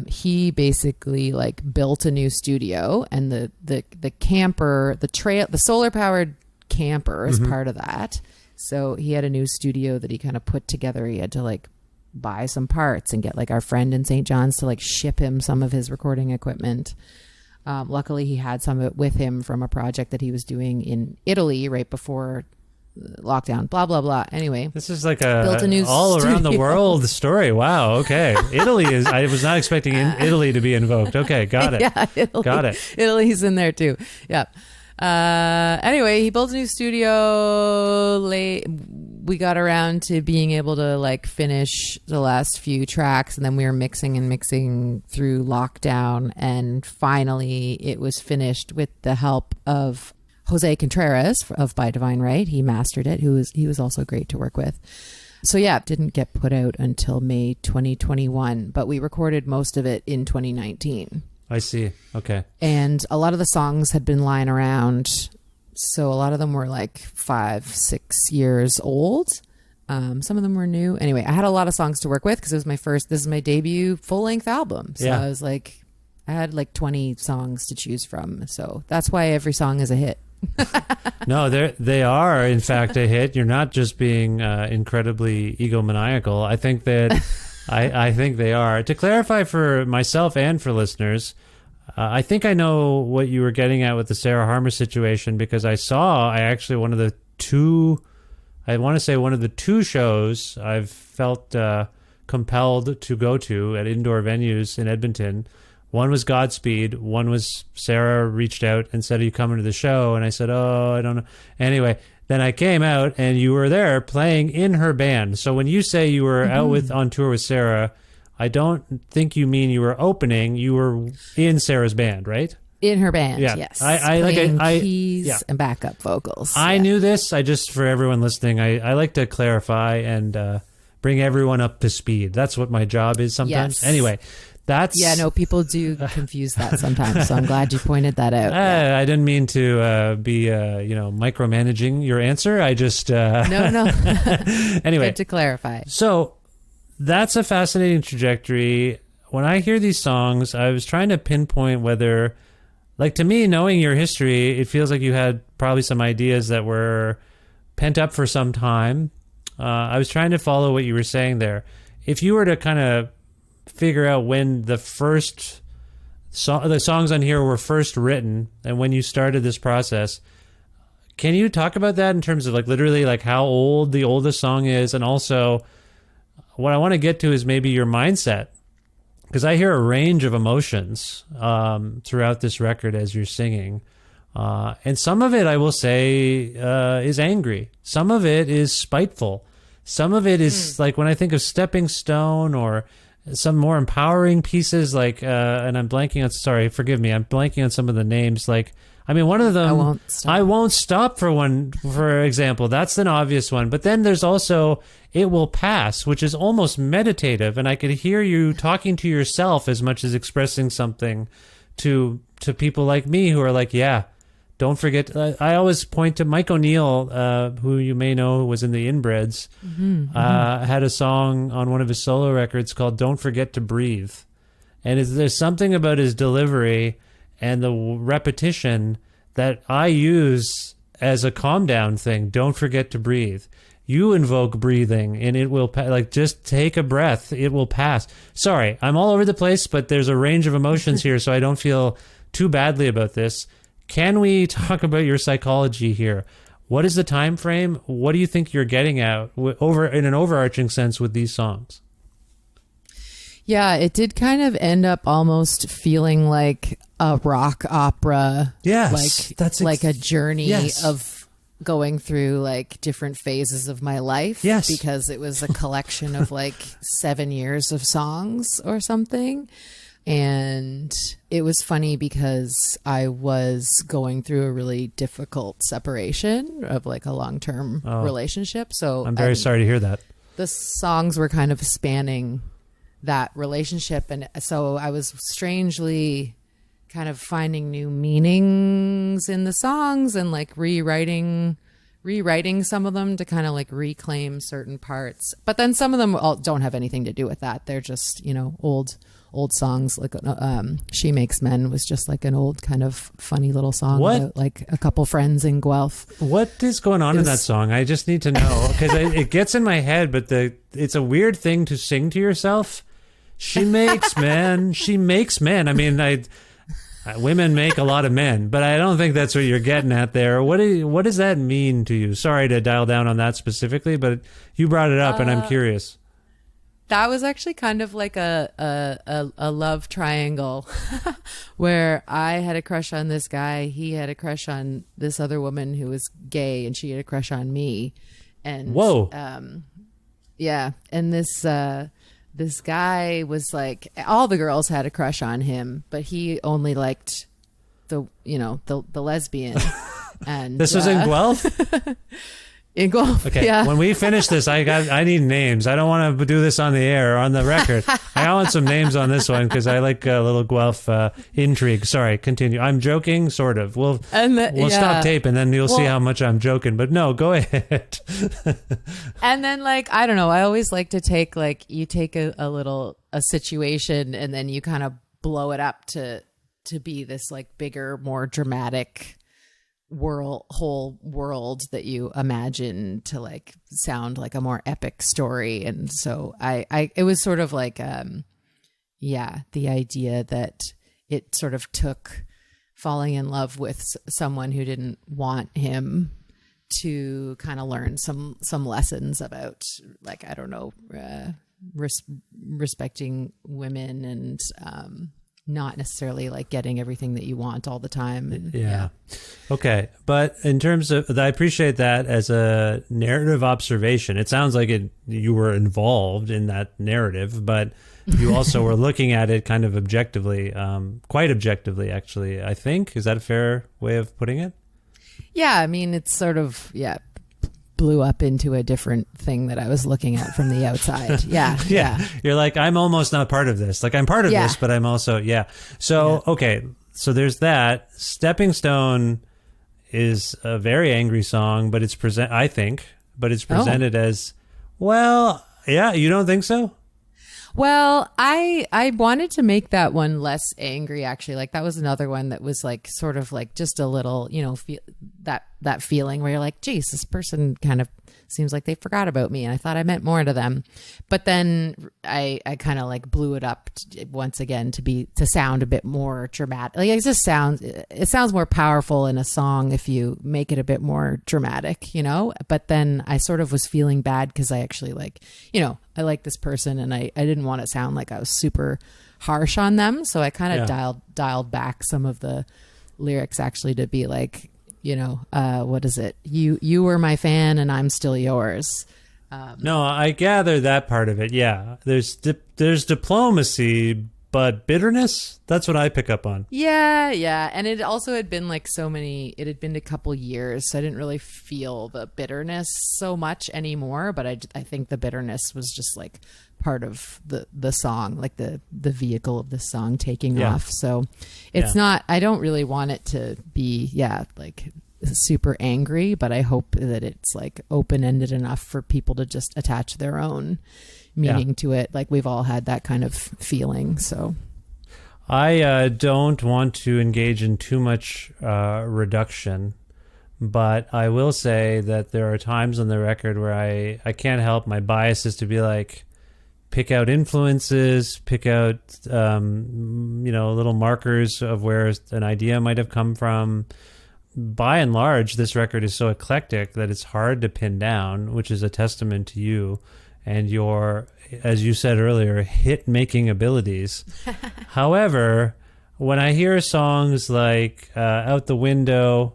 He basically like built a new studio, and the camper, the solar powered camper is part of that. So he had a new studio that he kind of put together. He had to like buy some parts and get like our friend in St. John's to like ship him some of his recording equipment. Luckily, he had some of it with him from a project that he was doing in Italy right before lockdown. Blah blah blah. Anyway, this is like built a new all studio. Around the world story. Wow. Okay, Italy is. I was not expecting Italy to be invoked. Okay, got it. Yeah, Italy, got it. Italy's in there too. Yeah. Anyway, he built a new studio. We got around to being able to like finish the last few tracks, and then we were mixing through lockdown, and finally it was finished with the help of Jose Contreras of By Divine Right. He mastered it. He was also great to work with. So yeah, it didn't get put out until May 2021, but we recorded most of it in 2019. I see. Okay. And a lot of the songs had been lying around. So a lot of them were like 5-6 years old. Some of them were new. Anyway, I had a lot of songs to work with because this is my debut full length album. So I was like, I had like 20 songs to choose from. So that's why every song is a hit. No, they are in fact a hit. You're not just being incredibly egomaniacal. I think that I think they are. To clarify for myself and for listeners, I think I know what you were getting at with the Sarah Harmer situation, because I actually one of the two shows I've felt compelled to go to at indoor venues in Edmonton. One was Godspeed. One was Sarah reached out and said, "Are you coming to the show?" And I said, "Oh, I don't know." Anyway, then I came out and you were there playing in her band. So when you say you were out on tour with Sarah, I don't think you mean you were opening. You were in Sarah's band, right? In her band, yeah. Yes. I keys and backup vocals. I knew this. I just, for everyone listening, I like to clarify and bring everyone up to speed. That's what my job is sometimes. Yes. Anyway, that's... Yeah, no, people do confuse that sometimes, so I'm glad you pointed that out. I didn't mean to be, micromanaging your answer. I just... No. Anyway. Good to clarify. So that's a fascinating trajectory. When I hear these songs, I was trying to pinpoint whether, like, to me, knowing your history, it feels like you had probably some ideas that were pent up for some time. I was trying to follow what you were saying there. If you were to kind of figure out when the songs on here were first written and when you started this process, can you talk about that in terms of like literally like how old the oldest song is? And also what I want to get to is maybe your mindset, because I hear a range of emotions throughout this record as you're singing. And some of it, I will say, is angry. Some of it is spiteful. Some of it is like when I think of Stepping Stone or some more empowering pieces, like, and I'm blanking on, sorry, forgive me, I'm blanking on some of the names. Like, I mean, one of them, I won't stop for example, that's an obvious one. But then there's also It Will Pass, which is almost meditative. And I could hear you talking to yourself as much as expressing something to people like me who are like, yeah, don't forget. I always point to Mike O'Neill, who you may know was in the Inbreds, had a song on one of his solo records called Don't Forget to Breathe. And there's something about his delivery and the repetition that I use as a calm down thing. Don't forget to breathe. You invoke breathing and it will like just take a breath. It will pass. Sorry, I'm all over the place, but there's a range of emotions here, so I don't feel too badly about this. can we talk about your psychology here? What is the time frame? What do you think you're getting at in an overarching sense with these songs? Yeah, it did kind of end up almost feeling like a rock opera. Yes, that's like a journey of going through like different phases of my life. Yes, because it was a collection of like 7 years of songs or something. And it was funny because I was going through a really difficult separation of like a long-term relationship. So I'm very sorry to hear that. The songs were kind of spanning that relationship. And so I was strangely kind of finding new meanings in the songs and like rewriting some of them to kind of like reclaim certain parts. But then some of them don't have anything to do with that. They're just, old songs. Like She Makes Men was just like an old kind of funny little song about like a couple friends in Guelph. What is going on in that song? I just need to know, because it gets in my head, but it's a weird thing to sing to yourself. She makes men. She makes men. I mean, women make a lot of men, but I don't think that's what you're getting at there. What does that mean to you? Sorry to dial down on that specifically, but you brought it up and I'm curious. That was actually kind of like a love triangle where I had a crush on this guy. He had a crush on this other woman who was gay, and she had a crush on me. And whoa. Yeah. And this guy was like, all the girls had a crush on him, but he only liked the lesbian. And this was in Guelph? In Guelph, okay. Yeah. When we finish this, I need names. I don't want to do this on the air or on the record. I want some names on this one because I like a little Guelph intrigue. Sorry, continue. I'm joking, sort of. We'll stop tape and then you'll see how much I'm joking. But no, go ahead. And then like, I don't know. I always like to take like, you take a situation and then you kind of blow it up to be this like bigger, more dramatic whole world that you imagine to like sound like a more epic story. And so it was sort of like the idea that it sort of took falling in love with someone who didn't want him to kind of learn some lessons about like, I don't know, respecting women and not necessarily like getting everything that you want all the time. And, yeah. Okay. But in terms of, I appreciate that as a narrative observation. It sounds like you were involved in that narrative, but you also were looking at it kind of objectively, quite objectively, actually, I think. Is that a fair way of putting it? Yeah. I mean, it's sort of, blew up into a different thing that I was looking at from the outside. Yeah. You're like, I'm almost not part of this. Like I'm part of this, but I'm also, So, okay. So there's that. Stepping Stone is a very angry song, but it's presented as, well, yeah, you don't think so? Well, I wanted to make that one less angry, actually. Like that was another one that was like sort of like just a little, that feeling where you're like, geez, this person kind of seems like they forgot about me and I thought I meant more to them. But then I kind of like blew it up once again to sound a bit more dramatic. Like it sounds more powerful in a song if you make it a bit more dramatic, But then I sort of was feeling bad because I actually like, I like this person and I didn't want to sound like I was super harsh on them. So I kind of dialed back some of the lyrics actually to be like, what is it? You were my fan and I'm still yours. No, I gather that part of it. Yeah. There's diplomacy, but bitterness, that's what I pick up on. Yeah. And it also had been like it had been a couple years, so I didn't really feel the bitterness so much anymore, but I think the bitterness was just like part of the song, like the vehicle of the song taking off. So it's not, I don't really want it to be, like super angry, but I hope that it's like open-ended enough for people to just attach their own meaning to it. Like we've all had that kind of feeling. So I don't want to engage in too much reduction, but I will say that there are times on the record where I can't help my bias is to be like, pick out influences, pick out, little markers of where an idea might have come from. By and large, this record is so eclectic that it's hard to pin down, which is a testament to you and your, as you said earlier, hit-making abilities. However, when I hear songs like Out the Window,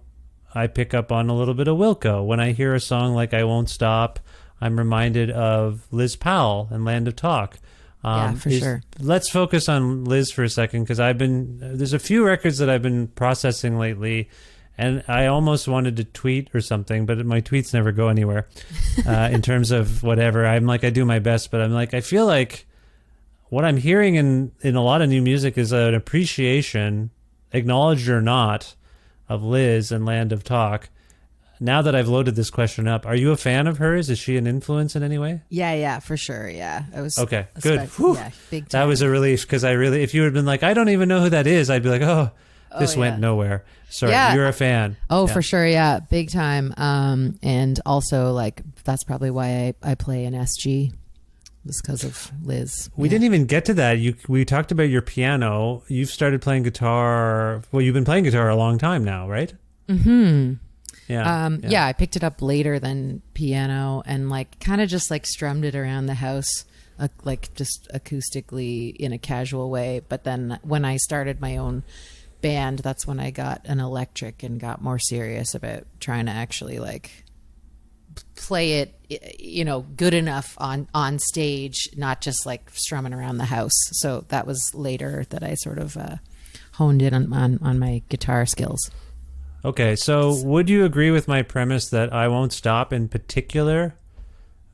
I pick up on a little bit of Wilco. When I hear a song like I Won't Stop, I'm reminded of Liz Powell and Land of Talk. For sure. Let's focus on Liz for a second, because there's a few records that I've been processing lately, and I almost wanted to tweet or something, but my tweets never go anywhere in terms of whatever. I'm like, I do my best, but I'm like, I feel like what I'm hearing in a lot of new music is an appreciation, acknowledged or not, of Liz and Land of Talk. Now that I've loaded this question up, are you a fan of hers? Is she an influence in any way? Yeah, for sure. Yeah, I was. Okay, good. Yeah, big time. That was a relief, because if you had been like, I don't even know who that is, I'd be like, this went nowhere. Sorry, you're a fan. Oh, yeah. For sure. Yeah, big time. And also, like, that's probably why I play an SG. Just because of Liz. We didn't even get to that. We talked about your piano. You've started playing guitar. Well, you've been playing guitar a long time now, right? Mm-hmm. Yeah. I picked it up later than piano, and like kind of just like strummed it around the house, like just acoustically in a casual way. But then when I started my own band, that's when I got an electric and got more serious about trying to actually like play it, good enough on stage, not just like strumming around the house. So that was later that I sort of honed in on my guitar skills. Okay, so would you agree with my premise that I Won't Stop in particular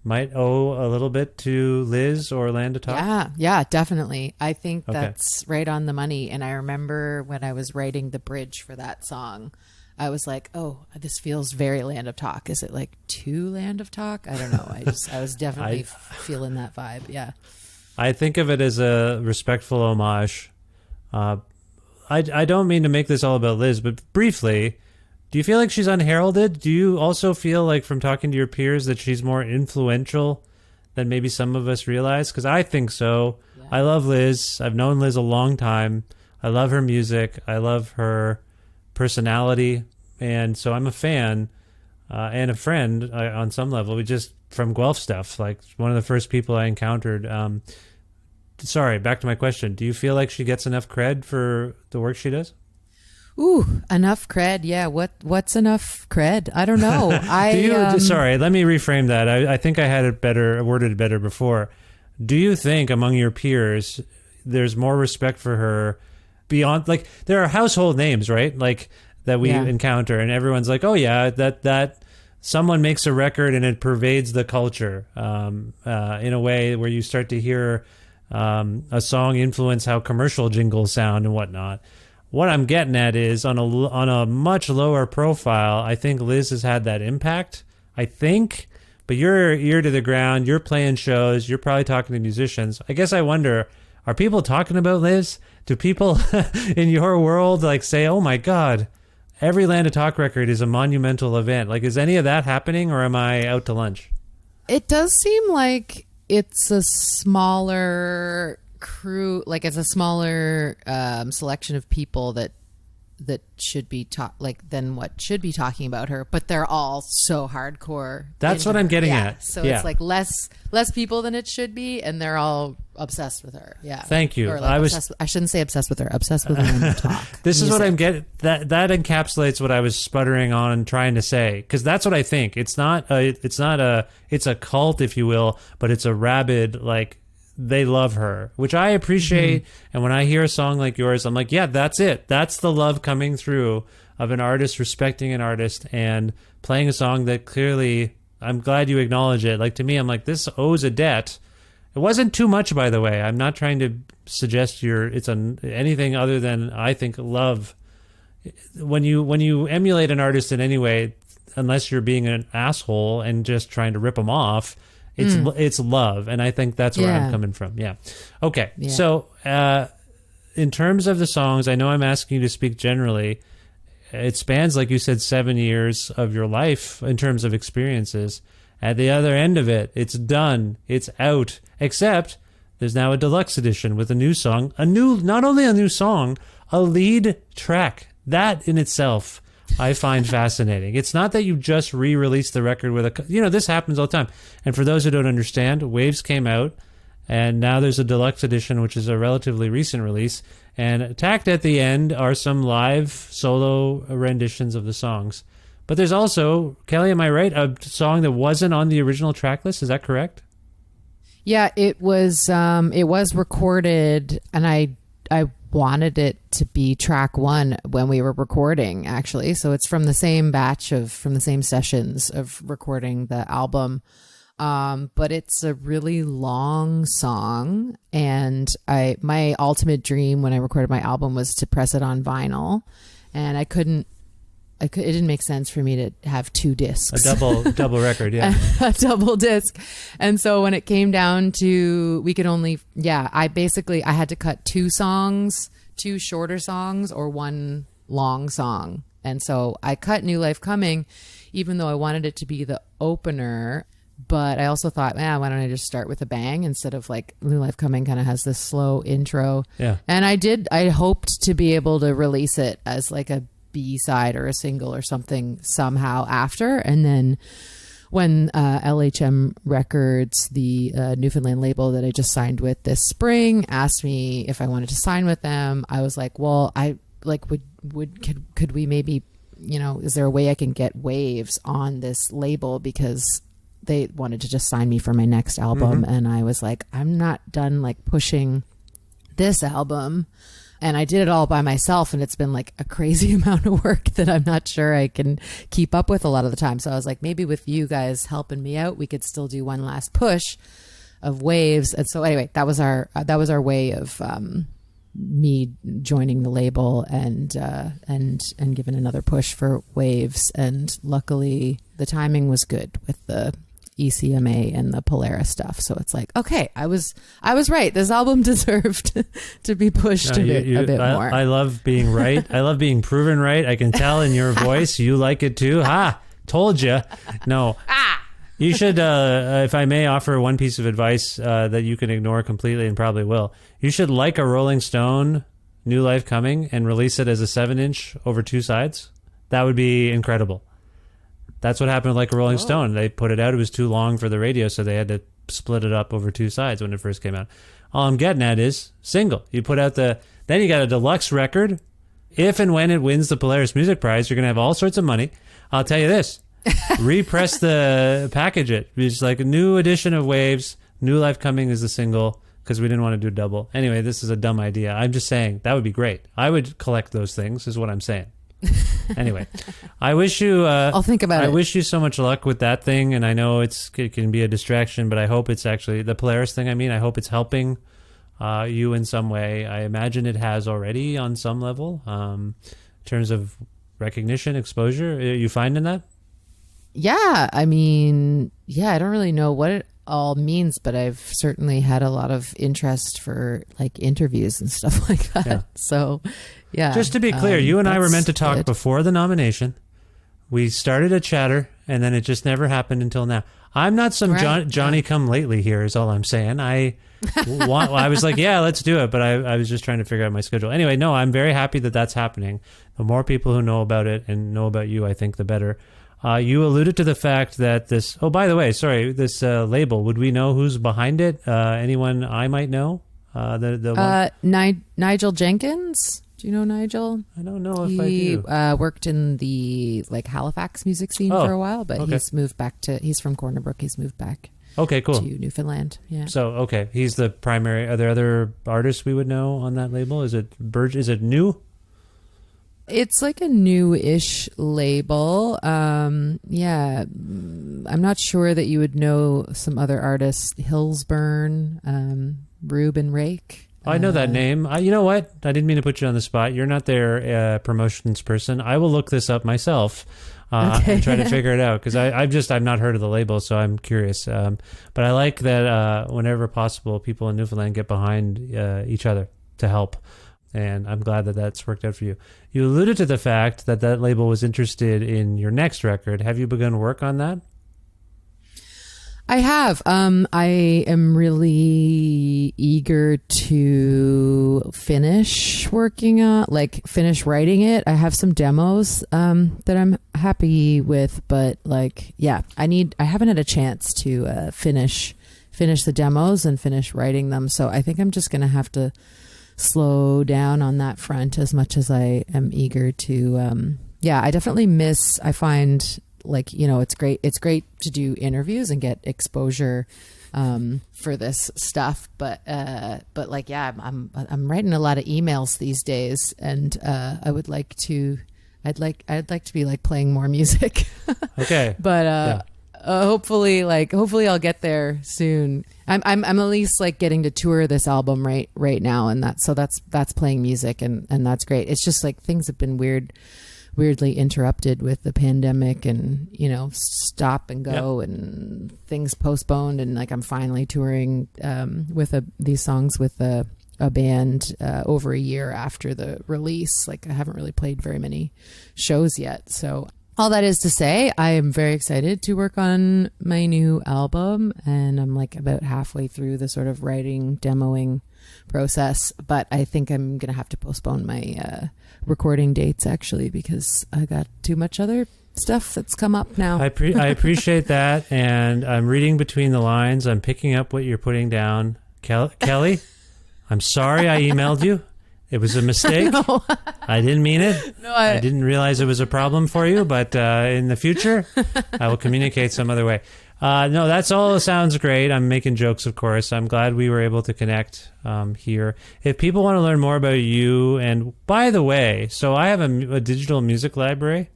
might owe a little bit to Liz or Land of Talk? Yeah, definitely. I think that's right on the money. And I remember when I was writing the bridge for that song, I was like, oh, this feels very Land of Talk. Is it like too Land of Talk? I don't know. I was definitely feeling that vibe. Yeah. I think of it as a respectful homage. I don't mean to make this all about Liz, but briefly, do you feel like she's unheralded? Do you also feel like, from talking to your peers, that she's more influential than maybe some of us realize? Because I think so. Yeah. I love Liz. I've known Liz a long time. I love her music. I love her personality. And so I'm a fan and a friend on some level. We just, from Guelph stuff, like one of the first people I encountered. Sorry, back to my question. Do you feel like she gets enough cred for the work she does? Ooh, enough cred. Yeah. What's enough cred? I don't know. Sorry, let me reframe that. I think I had it worded better before. Do you think among your peers there's more respect for her beyond, like, there are household names, right? Like, that we encounter, and everyone's like, oh yeah, that someone makes a record and it pervades the culture in a way where you start to hear a song influence how commercial jingles sound and whatnot. What I'm getting at is, on a much lower profile, I think Liz has had that impact. I think, but you're ear to the ground. You're playing shows. You're probably talking to musicians. I guess I wonder, are people talking about Liz? Do people in your world like say, oh my God, every Land of Talk record is a monumental event? Like, is any of that happening, or am I out to lunch? It does seem like it's a smaller crew, like it's a smaller selection of people that should be than what should be talking about her, but they're all so hardcore. That's what I'm getting at. So it's like less people than it should be, and they're all obsessed with her. Yeah. Thank you. Or like I shouldn't say obsessed with her. Obsessed with her talk. This is what I'm getting. That encapsulates what I was sputtering on and trying to say, because that's what I think. It's a cult, if you will, but it's a rabid, like, they love her, which I appreciate. Mm-hmm. And when I hear a song like yours, I'm like, yeah, that's it. That's the love coming through of an artist respecting an artist and playing a song that clearly, I'm glad you acknowledge it. Like, to me, I'm like, this owes a debt. It wasn't too much, by the way. I'm not trying to suggest anything other than, I think, love. When you emulate an artist in any way, unless you're being an asshole and just trying to rip them off, it's love, and I think that's where I'm coming from. Yeah. Okay. Yeah. So, in terms of the songs, I know I'm asking you to speak generally. It spans, like you said, 7 years of your life in terms of experiences. At the other end of it, it's done. It's out. Except There's now a deluxe edition with a new song, not only a new song, a lead track. That in itself, I find fascinating. It's not that you just re-release the record with this happens all the time. And for those who don't understand, Waves came out, and now there's a deluxe edition, which is a relatively recent release. And tacked at the end are some live solo renditions of the songs. But there's also, Kelly, am I right, a song that wasn't on the original track list? Is that correct? Yeah, it was recorded, and I wanted it to be track one when we were recording, actually. So it's from the same sessions of recording the album. But it's a really long song, and my ultimate dream when I recorded my album was to press it on vinyl, and it didn't make sense for me to have two discs. A double record, yeah. A double disc. And so when it came down to, I had to cut two shorter songs or one long song. And so I cut New Life Coming, even though I wanted it to be the opener. But I also thought, why don't I just start with a bang instead of like New Life Coming kind of has this slow intro. Yeah. And I hoped to be able to release it as like a B-side or a single or something somehow after. And then when LHM Records, the Newfoundland label that I just signed with this spring, asked me if I wanted to sign with them, I was like, well, could we maybe, is there a way I can get Waves on this label, because they wanted to just sign me for my next album. And I was like, I'm not done like pushing this album. And I did it all by myself, and it's been like a crazy amount of work that I'm not sure I can keep up with a lot of the time. So I was like, maybe with you guys helping me out, we could still do one last push of Waves. And so anyway, that was our way of me joining the label and giving another push for Waves. And luckily the timing was good with the ECMA and the Polaris stuff. So it's like, okay, I was right. This album deserved to be pushed a bit more. I love being right. I love being proven right. I can tell in your voice you like it too. Told you. No. You should, if I may offer one piece of advice that you can ignore completely and probably will. You should like a Rolling Stone New Life Coming and release it as a 7-inch over 2 sides. That would be incredible. That's what happened with like a Rolling Stone. They put it out. It was too long for the radio, so they had to split it up over 2 sides when it first came out. All I'm getting at is single. You put out then you got a deluxe record. If and when it wins the Polaris Music Prize, you're going to have all sorts of money. I'll tell you this. Repress package it. It's like a new edition of Waves. New Life Coming is the single, because we didn't want to do a double. Anyway, this is a dumb idea. I'm just saying that would be great. I would collect those things, is what I'm saying. Anyway, I wish you. I'll think about it. I wish you so much luck with that thing, and I know it can be a distraction, but I hope it's actually the Polaris thing. I hope it's helping you in some way. I imagine it has already on some level, in terms of recognition, exposure. Are you finding that? Yeah, I don't really know what it all means, but I've certainly had a lot of interest for like interviews and stuff like that. Yeah. So. Yeah. Just to be clear, you and I were meant to talk before the nomination. We started a chatter, and then it just never happened until now. I'm not some Johnny come lately here, is all I'm saying. I was like, yeah, let's do it, but I was just trying to figure out my schedule. Anyway, no, I'm very happy that that's happening. The more people who know about it and know about you, I think the better. You alluded to the fact that this... Oh, by the way, sorry, this label, would we know who's behind it? Anyone I might know? Nigel Jenkins? Do you know Nigel? I don't know if I do. He worked in the Halifax music scene for a while, but he's moved back he's from Corner Brook. He's moved back to Newfoundland. Yeah. So, okay. He's the primary. Are there other artists we would know on that label? Is it Is it new? It's like a new-ish label. Yeah. I'm not sure that you would know some other artists. Hillsburn, Rube and Rake. I know that name. You know what? I didn't mean to put you on the spot. You're not their promotions person. I will look this up myself and try to figure it out, because I've not heard of the label, so I'm curious. But I like that whenever possible, people in Newfoundland get behind each other to help, and I'm glad that that's worked out for you. You alluded to the fact that label was interested in your next record. Have you begun work on that? I have. I am really eager to finish working on, finish writing it. I have some demos that I'm happy with, but I haven't had a chance to finish the demos and finish writing them. So I think I'm just going to have to slow down on that front as much as I am eager to. I definitely miss. I find. It's great to do interviews and get exposure for this stuff, but I'm writing a lot of emails these days, and I'd like to be playing more music. Okay. But hopefully I'll get there soon. I'm at least getting to tour this album right now, and that's playing music, and that's great. It's just things have been weirdly interrupted with the pandemic, and stop and go, and things postponed, and I'm finally touring with these songs with a band over a year after the release. I haven't really played very many shows yet, so all that is to say, I am very excited to work on my new album, and I'm about halfway through the sort of writing, demoing process, but I think I'm gonna have to postpone my recording dates, actually, because I got too much other stuff that's come up now. I appreciate that, and I'm reading between the lines. I'm picking up what you're putting down. Kelly, I'm sorry I emailed you. It was a mistake. No. I didn't mean it. No, I didn't realize it was a problem for you, but in the future, I will communicate some other way. No, that's all sounds great. I'm making jokes, of course. I'm glad we were able to connect here. If people want to learn more about you, and by the way, so I have a digital music library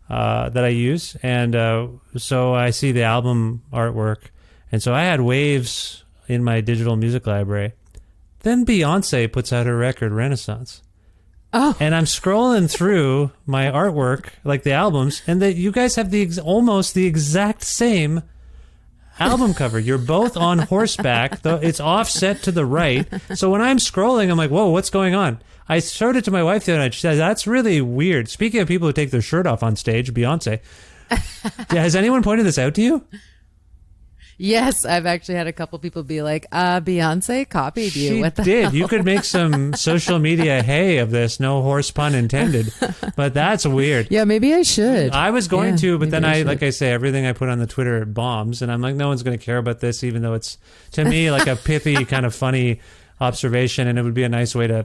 that I use, and so I see the album artwork, and so I had Waves in my digital music library. Then Beyonce puts out her record, Renaissance. Oh. And I'm scrolling through my artwork, the albums, and that you guys have almost the exact same album cover. You're both on horseback, though it's offset to the right. So when I'm scrolling, I'm like, whoa, what's going on? I showed it to my wife the other night. She said, that's really weird. Speaking of people who take their shirt off on stage, Beyonce. Has anyone pointed this out to you? Yes, I've actually had a couple people be like, Beyonce copied you. She What the did. hell? You could make some social media hay of this. No horse pun intended. But that's weird. Yeah, maybe I should. I was going to, but then maybe I say, everything I put on the Twitter bombs. And I'm like, no one's going to care about this, even though it's, to me, a pithy, kind of funny observation. And it would be a nice way to,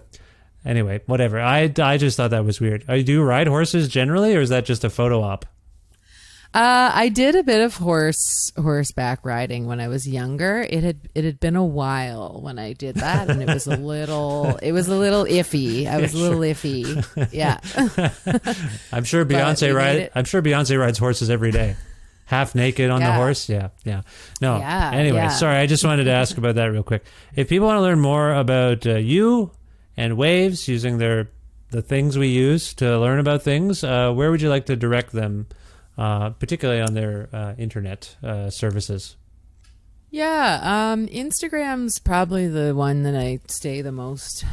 anyway, whatever. I just thought that was weird. Do you ride horses generally, or is that just a photo op? I did a bit of horseback riding when I was younger. It had been a while when I did that, and it was a little iffy. I was a little iffy. Yeah. I'm sure Beyonce rides horses every day. Half naked on the horse. Yeah. No. Yeah, anyway, sorry. I just wanted to ask about that real quick. If people want to learn more about you and Waves, using the things we use to learn about things, where would you like to direct them? Particularly on their internet services. Yeah, Instagram's probably the one that I stay the most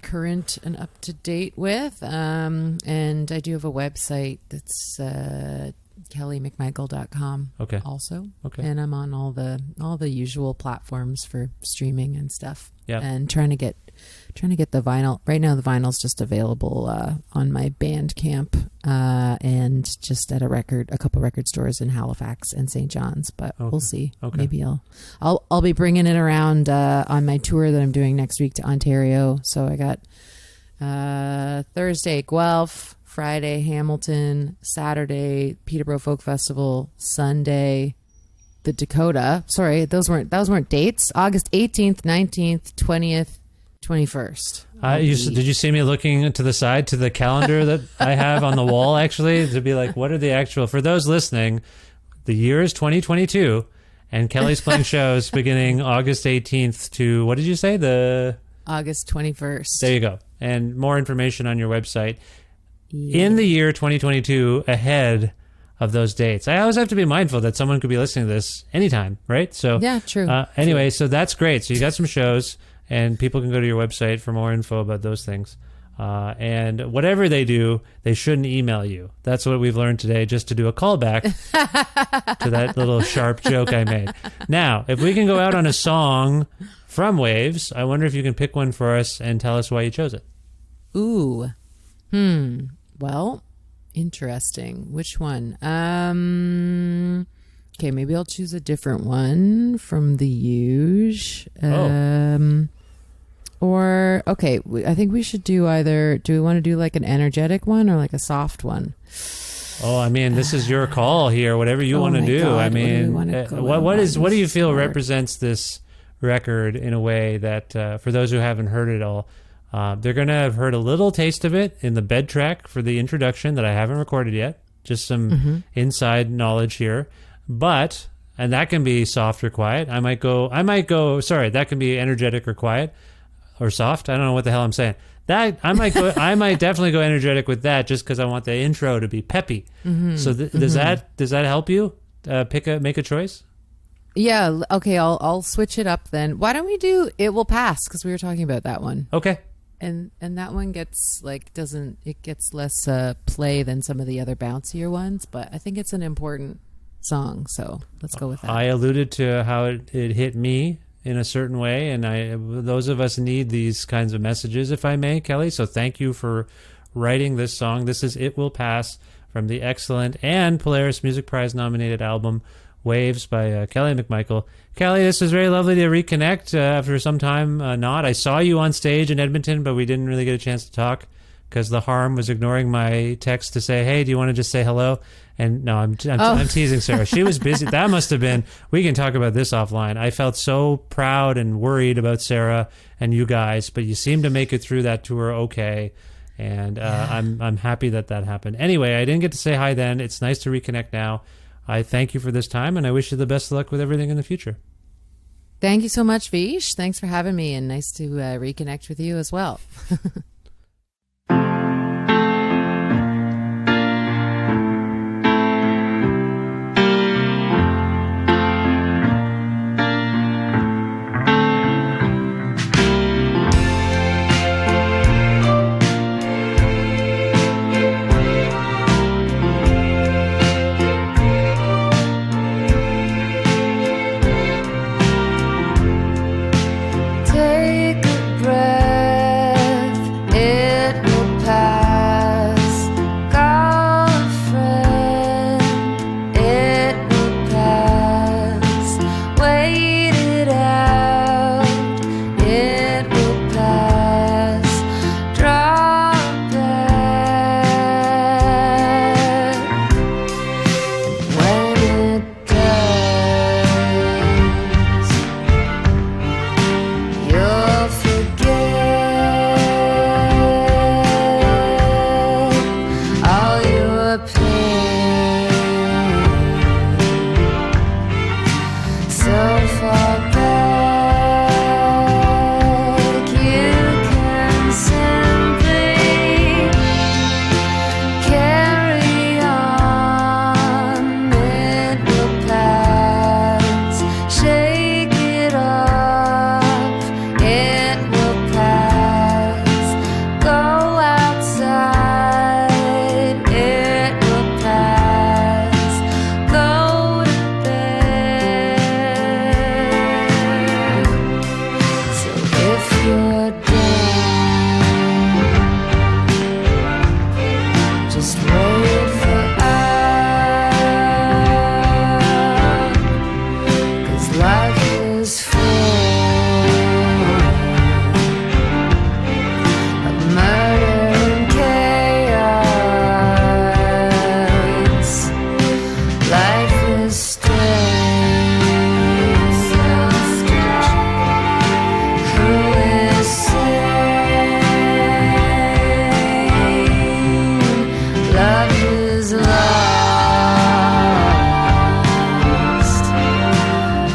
current and up to date with. And I do have a website that's kellymcmichael.com. Okay. Also. Okay. And I'm on all the usual platforms for streaming and stuff. Yeah. And trying to get the vinyl. Right now the vinyl's just available on my Bandcamp and just at a couple record stores in Halifax and St. John's, but we'll see. Okay. Maybe I'll be bringing it around on my tour that I'm doing next week to Ontario. So I got Thursday Guelph, Friday Hamilton, Saturday Peterborough Folk Festival, Sunday the Dakota. Sorry, those weren't dates. August 18th, 19th, 20th, 21st. Did you see me looking to the side to the calendar that I have on the wall, actually, to be like, what are the actual, for those listening, the year is 2022, and Kelly's playing shows beginning August 18th to, what did you say? The August 21st. There you go. And more information on your website. In the year 2022, ahead of those dates. I always have to be mindful that someone could be listening to this anytime, right? So yeah, true. Anyway, so that's great. So you got some shows, and people can go to your website for more info about those things. And whatever they do, they shouldn't email you. That's what we've learned today, just to do a callback to that little sharp joke I made. Now, if we can go out on a song from Waves, I wonder if you can pick one for us and tell us why you chose it. Ooh. Well, interesting. Which one? Okay, maybe I'll choose a different one from the Huge. Or, okay, I think we should do either, do we want to do like an energetic one or like a soft one? Oh, I mean, this is your call here, whatever you want to do. God, I mean, what do you feel Smart. represents this record in a way that, for those who haven't heard it all, they're going to have heard a little taste of it in the bed track for the introduction that I haven't recorded yet. Just some inside knowledge here. But, and that can be soft or quiet. I might go, that can be energetic or quiet. Or soft. I don't know what the hell I'm saying. That I might definitely go energetic with that, just because I want the intro to be peppy. So does that help you make a choice? Yeah. Okay. I'll switch it up then. Why don't we do "It Will Pass"? Because we were talking about that one. Okay. And that one gets gets less play than some of the other bouncier ones, but I think it's an important song. So let's go with that. I alluded to how it hit me in a certain way, and those of us need these kinds of messages, if I may, Kelly. So thank you for writing this song. This is "It Will Pass" from the excellent and Polaris Music Prize nominated album Waves by Kelly McMichael. Kelly, this was very lovely to reconnect after some time not. I saw you on stage in Edmonton, but we didn't really get a chance to talk because the harm was ignoring my text to say, hey, do you want to just say hello? And no, I'm teasing Sarah. She was busy. That must have been, we can talk about this offline. I felt so proud and worried about Sarah and you guys, but you seemed to make it through that tour okay. And I'm happy that happened. Anyway, I didn't get to say hi then. It's nice to reconnect now. I thank you for this time, and I wish you the best of luck with everything in the future. Thank you so much, Vish. Thanks for having me, and nice to reconnect with you as well. Take a breath, it will pass. Call a friend, it will pass. Wait it out, it will pass. Draw back, and when it does, you'll forget all your pain. So far back, you can simply carry on. It will pass. Shake it off. It will pass. Go outside. It will pass. Go to bed. So if you're down, just wait for us. 'Cause life is full of murder and chaos. Life is strange. Who is sane? Love is lost.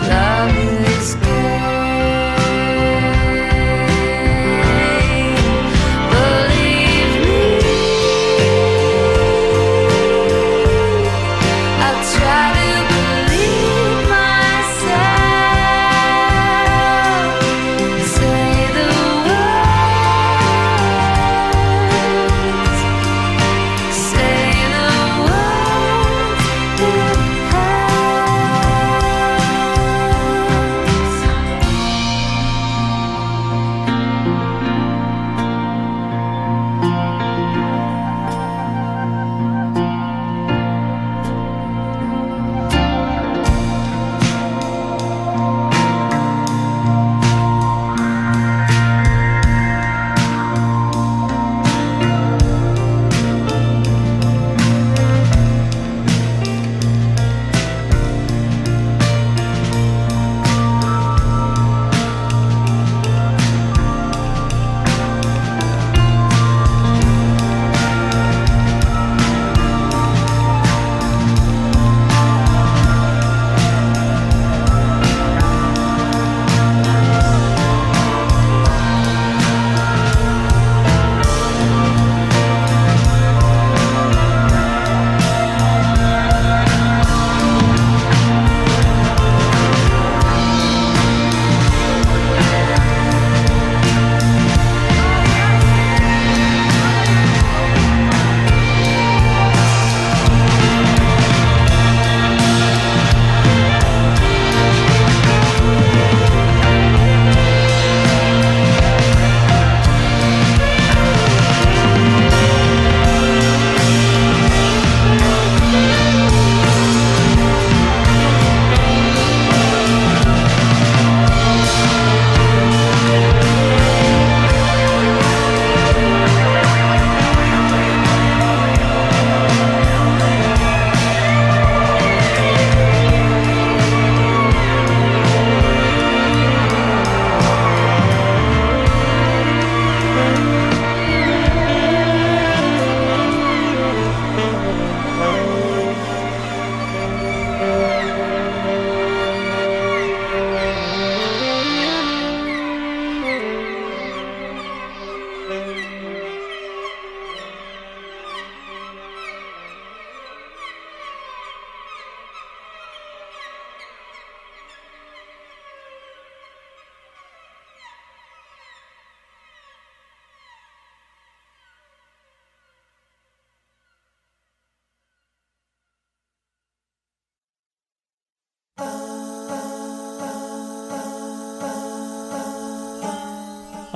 Love is gone.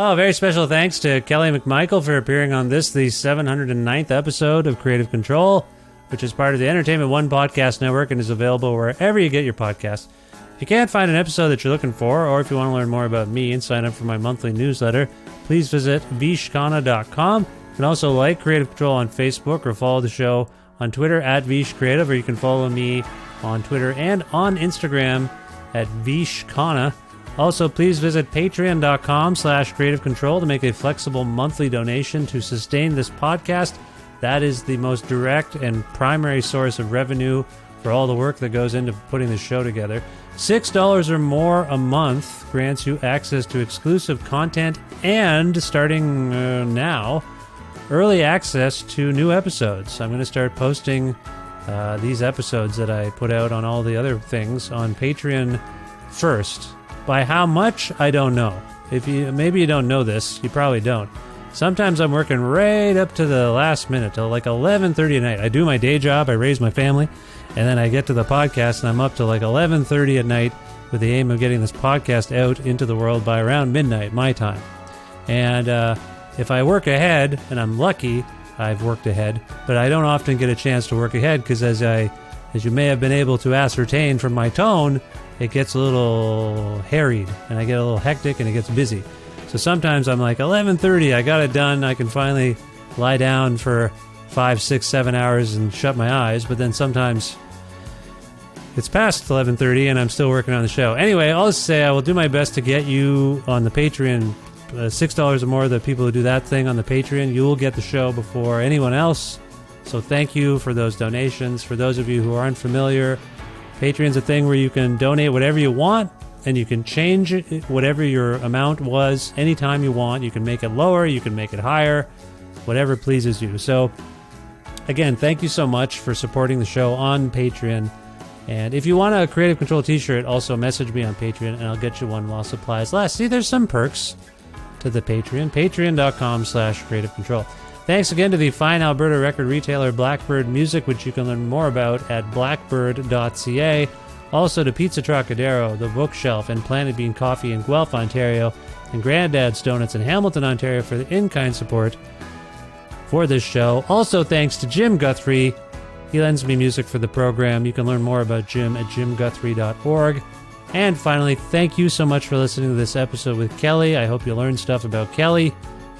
Oh, very special thanks to Kelly McMichael for appearing on this, the 709th episode of Creative Control, which is part of the Entertainment One Podcast Network and is available wherever you get your podcasts. If you can't find an episode that you're looking for, or if you want to learn more about me and sign up for my monthly newsletter, please visit vishkana.com. You can also like Creative Control on Facebook or follow the show on Twitter at vishcreative, or you can follow me on Twitter and on Instagram at vishkana. Also, please visit patreon.com/Creative Control to make a flexible monthly donation to sustain this podcast. That is the most direct and primary source of revenue for all the work that goes into putting the show together. $6 or more a month grants you access to exclusive content and, starting now, early access to new episodes. I'm going to start posting these episodes that I put out on all the other things on Patreon first. By how much, I don't know. Maybe you don't know this, you probably don't. Sometimes I'm working right up to the last minute, till like 11:30 at night. I do my day job, I raise my family, and then I get to the podcast, and I'm up to like 11:30 at night with the aim of getting this podcast out into the world by around midnight, my time. And if I work ahead, and I'm lucky, I've worked ahead, but I don't often get a chance to work ahead because as you may have been able to ascertain from my tone, it gets a little harried, and I get a little hectic, and it gets busy. So sometimes I'm like, 11:30, I got it done, I can finally lie down for 5, 6, 7 hours and shut my eyes, but then sometimes it's past 11:30 and I'm still working on the show. Anyway, I'll just say I will do my best to get you on the Patreon. $6 or more, the people who do that thing on the Patreon, you will get the show before anyone else. So thank you for those donations. For those of you who aren't familiar, Patreon's a thing where you can donate whatever you want, and you can change it, whatever your amount was anytime you want. You can make it lower, you can make it higher, whatever pleases you. So again, thank you so much for supporting the show on Patreon. And if you want a Creative Control t-shirt, also message me on Patreon and I'll get you one while supplies last. See, there's some perks to the Patreon. Patreon.com/Creative Control. Thanks again to the fine Alberta record retailer Blackbird Music, which you can learn more about at blackbird.ca. Also to Pizza Trocadero, The Bookshelf, and Planet Bean Coffee in Guelph, Ontario, and Granddad's Donuts in Hamilton, Ontario for the in-kind support for this show. Also thanks to Jim Guthrie. He lends me music for the program. You can learn more about Jim at jimguthrie.org. And finally, thank you so much for listening to this episode with Kelly. I hope you learned stuff about Kelly,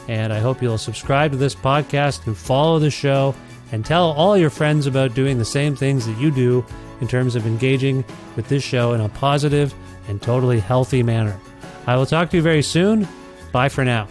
and I hope you'll subscribe to this podcast and follow the show and tell all your friends about doing the same things that you do in terms of engaging with this show in a positive and totally healthy manner. I will talk to you very soon. Bye for now.